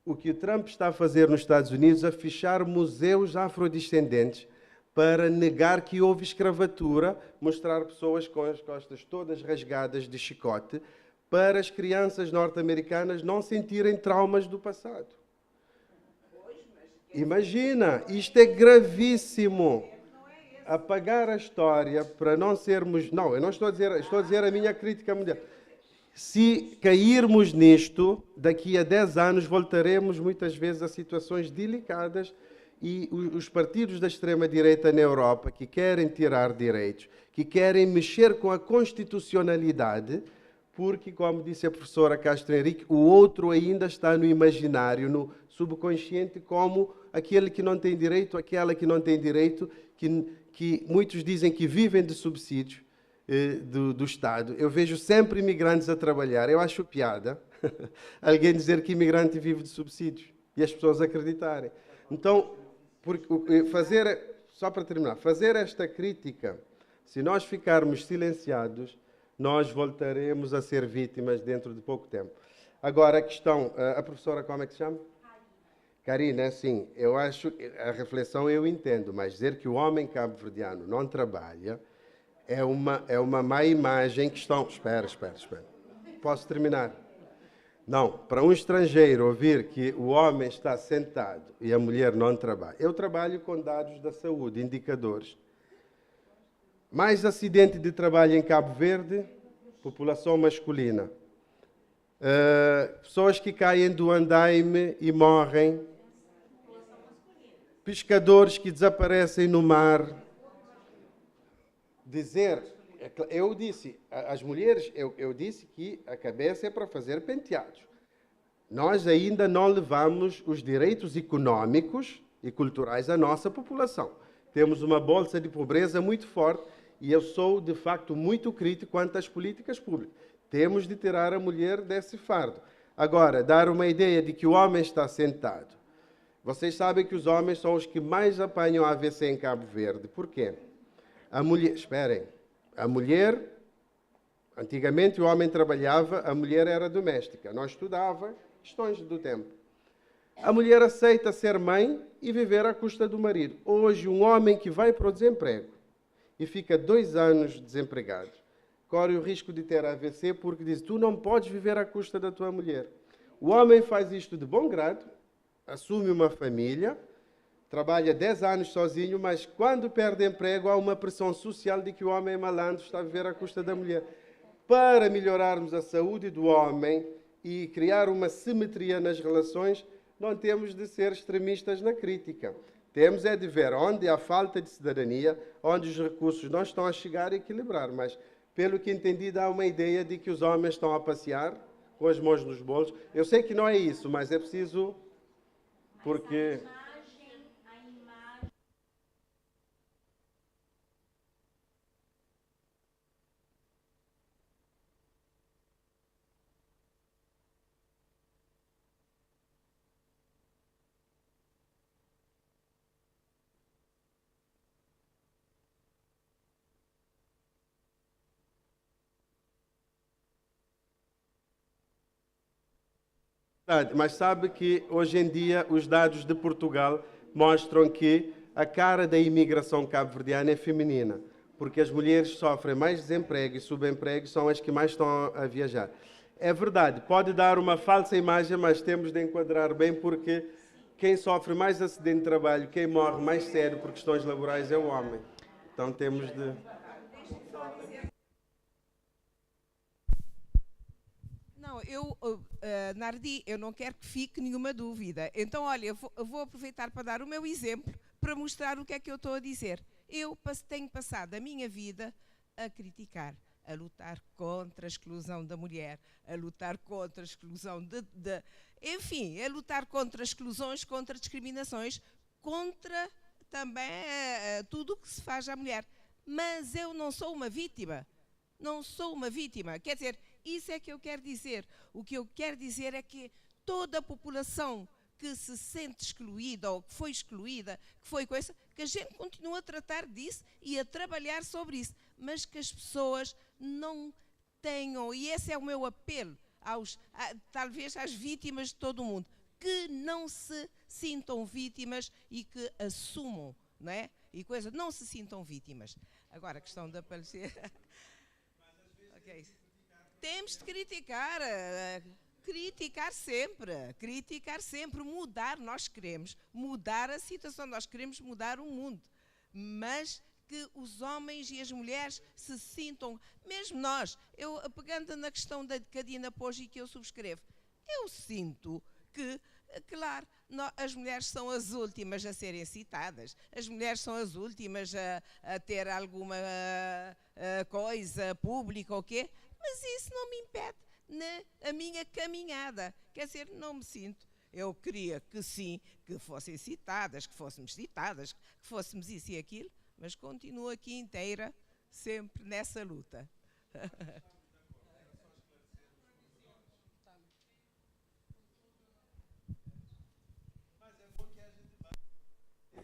[SPEAKER 6] O que o Trump está a fazer nos Estados Unidos é fechar museus afrodescendentes para negar que houve escravatura, mostrar pessoas com as costas todas rasgadas de chicote, para as crianças norte-americanas não sentirem traumas do passado. Imagina, isto é gravíssimo. Apagar a história para não sermos... Não, eu não estou a dizer a minha crítica mundial. Se cairmos nisto, daqui a 10 anos voltaremos muitas vezes a situações delicadas e os partidos da extrema-direita na Europa que querem tirar direitos, que querem mexer com a constitucionalidade, porque, como disse a professora Castro Henrique, o outro ainda está no imaginário, no subconsciente, como aquele que não tem direito, aquela que não tem direito, que muitos dizem que vivem de subsídios do Estado. Eu vejo sempre imigrantes a trabalhar. Eu acho piada alguém dizer que imigrante vive de subsídios e as pessoas acreditarem. Então, só para terminar, fazer esta crítica, se nós ficarmos silenciados, nós voltaremos a ser vítimas dentro de pouco tempo. Agora, a questão, a professora como é que se chama? Karina, assim, eu acho, a reflexão eu entendo, mas dizer que o homem cabo-verdiano não trabalha é uma má imagem que estão... Espera. Posso terminar? Não, para um estrangeiro ouvir que o homem está sentado e a mulher não trabalha. Eu trabalho com dados da saúde, indicadores. Mais acidente de trabalho em Cabo Verde, população masculina. Pessoas que caem do andaime e morrem. Pescadores que desaparecem no mar. Eu disse, as mulheres, eu disse que a cabeça é para fazer penteados. Nós ainda não levamos os direitos econômicos e culturais à nossa população. Temos uma bolsa de pobreza muito forte e eu sou, de facto, muito crítico quanto às políticas públicas. Temos de tirar a mulher desse fardo. Agora, dar uma ideia de que o homem está sentado. Vocês sabem que os homens são os que mais apanham AVC em Cabo Verde. Por quê? A mulher, antigamente o homem trabalhava, a mulher era doméstica. Não estudava, questões do tempo. A mulher aceita ser mãe e viver à custa do marido. Hoje, um homem que vai para o desemprego e fica 2 anos desempregado, corre o risco de ter AVC porque diz, tu não podes viver à custa da tua mulher. O homem faz isto de bom grado, assume uma família, trabalha 10 anos sozinho, mas quando perde emprego há uma pressão social de que o homem é malandro, está a viver à custa da mulher. Para melhorarmos a saúde do homem e criar uma simetria nas relações, não temos de ser extremistas na crítica. Temos é de ver onde há falta de cidadania, onde os recursos não estão a chegar e equilibrar. Mas, pelo que entendi, dá uma ideia de que os homens estão a passear com as mãos nos bolsos. Eu sei que não é isso, mas é preciso... Porque... Mas sabe que hoje em dia os dados de Portugal mostram que a cara da imigração cabo-verdiana é feminina, porque as mulheres sofrem mais desemprego e subemprego, são as que mais estão a viajar. É verdade, pode dar uma falsa imagem, mas temos de enquadrar bem, porque quem sofre mais acidente de trabalho, quem morre mais sério por questões laborais é o homem. Então temos de...
[SPEAKER 10] Não, Nardi, eu não quero que fique nenhuma dúvida. Então, olha, eu vou aproveitar para dar o meu exemplo, para mostrar o que é que eu estou a dizer. Eu tenho passado a minha vida a criticar, a lutar contra a exclusão da mulher, a lutar contra a exclusão enfim, a lutar contra exclusões, contra discriminações, contra também tudo o que se faz à mulher. Mas eu não sou uma vítima. Não sou uma vítima. Quer dizer, isso é que eu quero dizer. O que eu quero dizer é que toda a população que se sente excluída ou que foi excluída, que foi coisa, que a gente continua a tratar disso e a trabalhar sobre isso, mas que as pessoas não tenham, e esse é o meu apelo, talvez às vítimas de todo o mundo, que não se sintam vítimas e que assumam, não é? E coisa, não se sintam vítimas. Agora, a questão da palestra... Okay. Temos de criticar sempre, mudar, nós queremos mudar a situação, nós queremos mudar o mundo, mas que os homens e as mulheres se sintam, mesmo nós, eu pegando na questão da Cadina Poggi que eu subscrevo, eu sinto que, claro, as mulheres são as últimas a serem citadas, as mulheres são as últimas a ter alguma coisa pública ou quê, mas isso não me impede a minha caminhada. Quer dizer, não me sinto. Eu queria que sim, que fossem citadas, que fôssemos citadas, que fôssemos isso e aquilo, mas continuo aqui inteira, sempre nessa luta.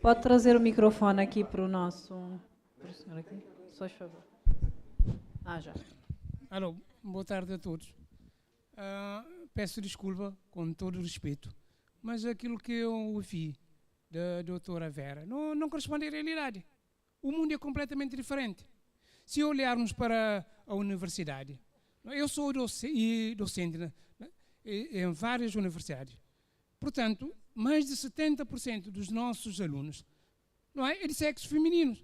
[SPEAKER 2] Pode trazer o microfone aqui para o nosso professor aqui, só por favor. Já.
[SPEAKER 12] Alô, boa tarde a todos. Peço desculpa, com todo o respeito, mas aquilo que eu ouvi da doutora Vera não corresponde à realidade. O mundo é completamente diferente. Se olharmos para a universidade, eu sou docente em várias universidades. Portanto, mais de 70% dos nossos alunos é de sexo feminino.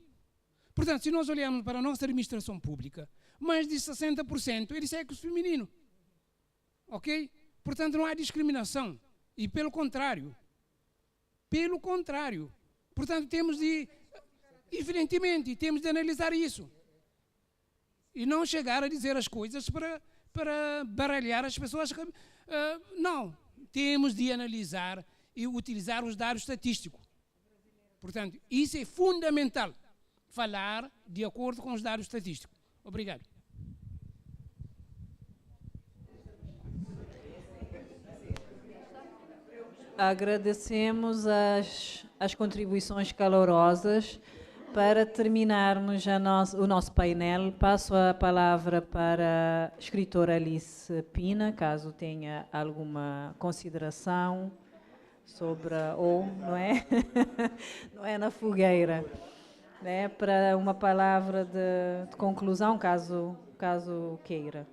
[SPEAKER 12] Portanto, se nós olharmos para a nossa administração pública, mais de 60% é de sexo feminino. Ok? Portanto, não há discriminação. E pelo contrário. Portanto, evidentemente, temos de analisar isso. E não chegar a dizer as coisas para baralhar as pessoas. Não. Temos de analisar e utilizar os dados estatísticos. Portanto, isso é fundamental. Falar de acordo com os dados estatísticos. Obrigado.
[SPEAKER 2] Agradecemos as contribuições calorosas. Para terminarmos o nosso painel, passo a palavra para a escritora Alice Pina, caso tenha alguma consideração sobre não é? Não é na fogueira. Né, para uma palavra de conclusão, caso queira.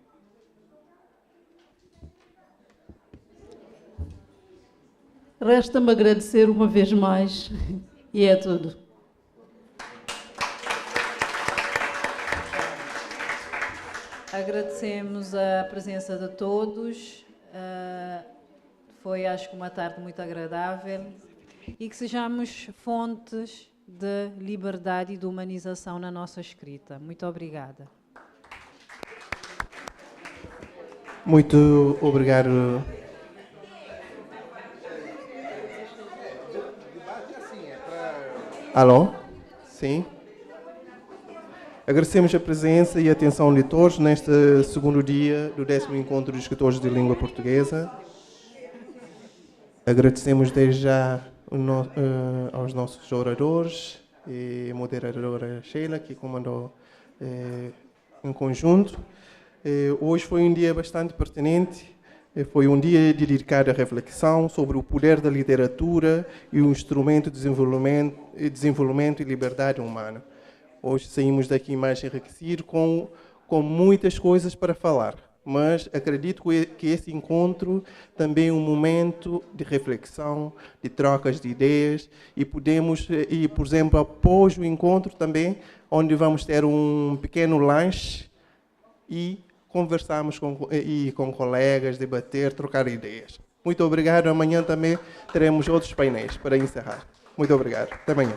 [SPEAKER 4] Resta-me agradecer uma vez mais e é tudo.
[SPEAKER 2] Agradecemos a presença de todos. Foi, acho que, uma tarde muito agradável e que sejamos fontes de liberdade e de humanização na nossa escrita. Muito obrigada.
[SPEAKER 7] Muito obrigado. Alô? Sim. Agradecemos a presença e a atenção de todos neste segundo dia do 10º Encontro de Escritores de Língua Portuguesa. Agradecemos desde já aos nossos oradores e a moderadora Sheila, que comandou em conjunto. Hoje foi um dia bastante pertinente, foi um dia dedicado à reflexão sobre o poder da literatura e o instrumento de desenvolvimento e liberdade humana. Hoje saímos daqui mais enriquecidos com muitas coisas para falar. mas acredito que esse encontro também é um momento de reflexão, de trocas de ideias, e podemos, por exemplo, após o encontro também, onde vamos ter um pequeno lanche e conversarmos com colegas, debater, trocar ideias. Muito obrigado. Amanhã também teremos outros painéis para encerrar. Muito obrigado. Até amanhã.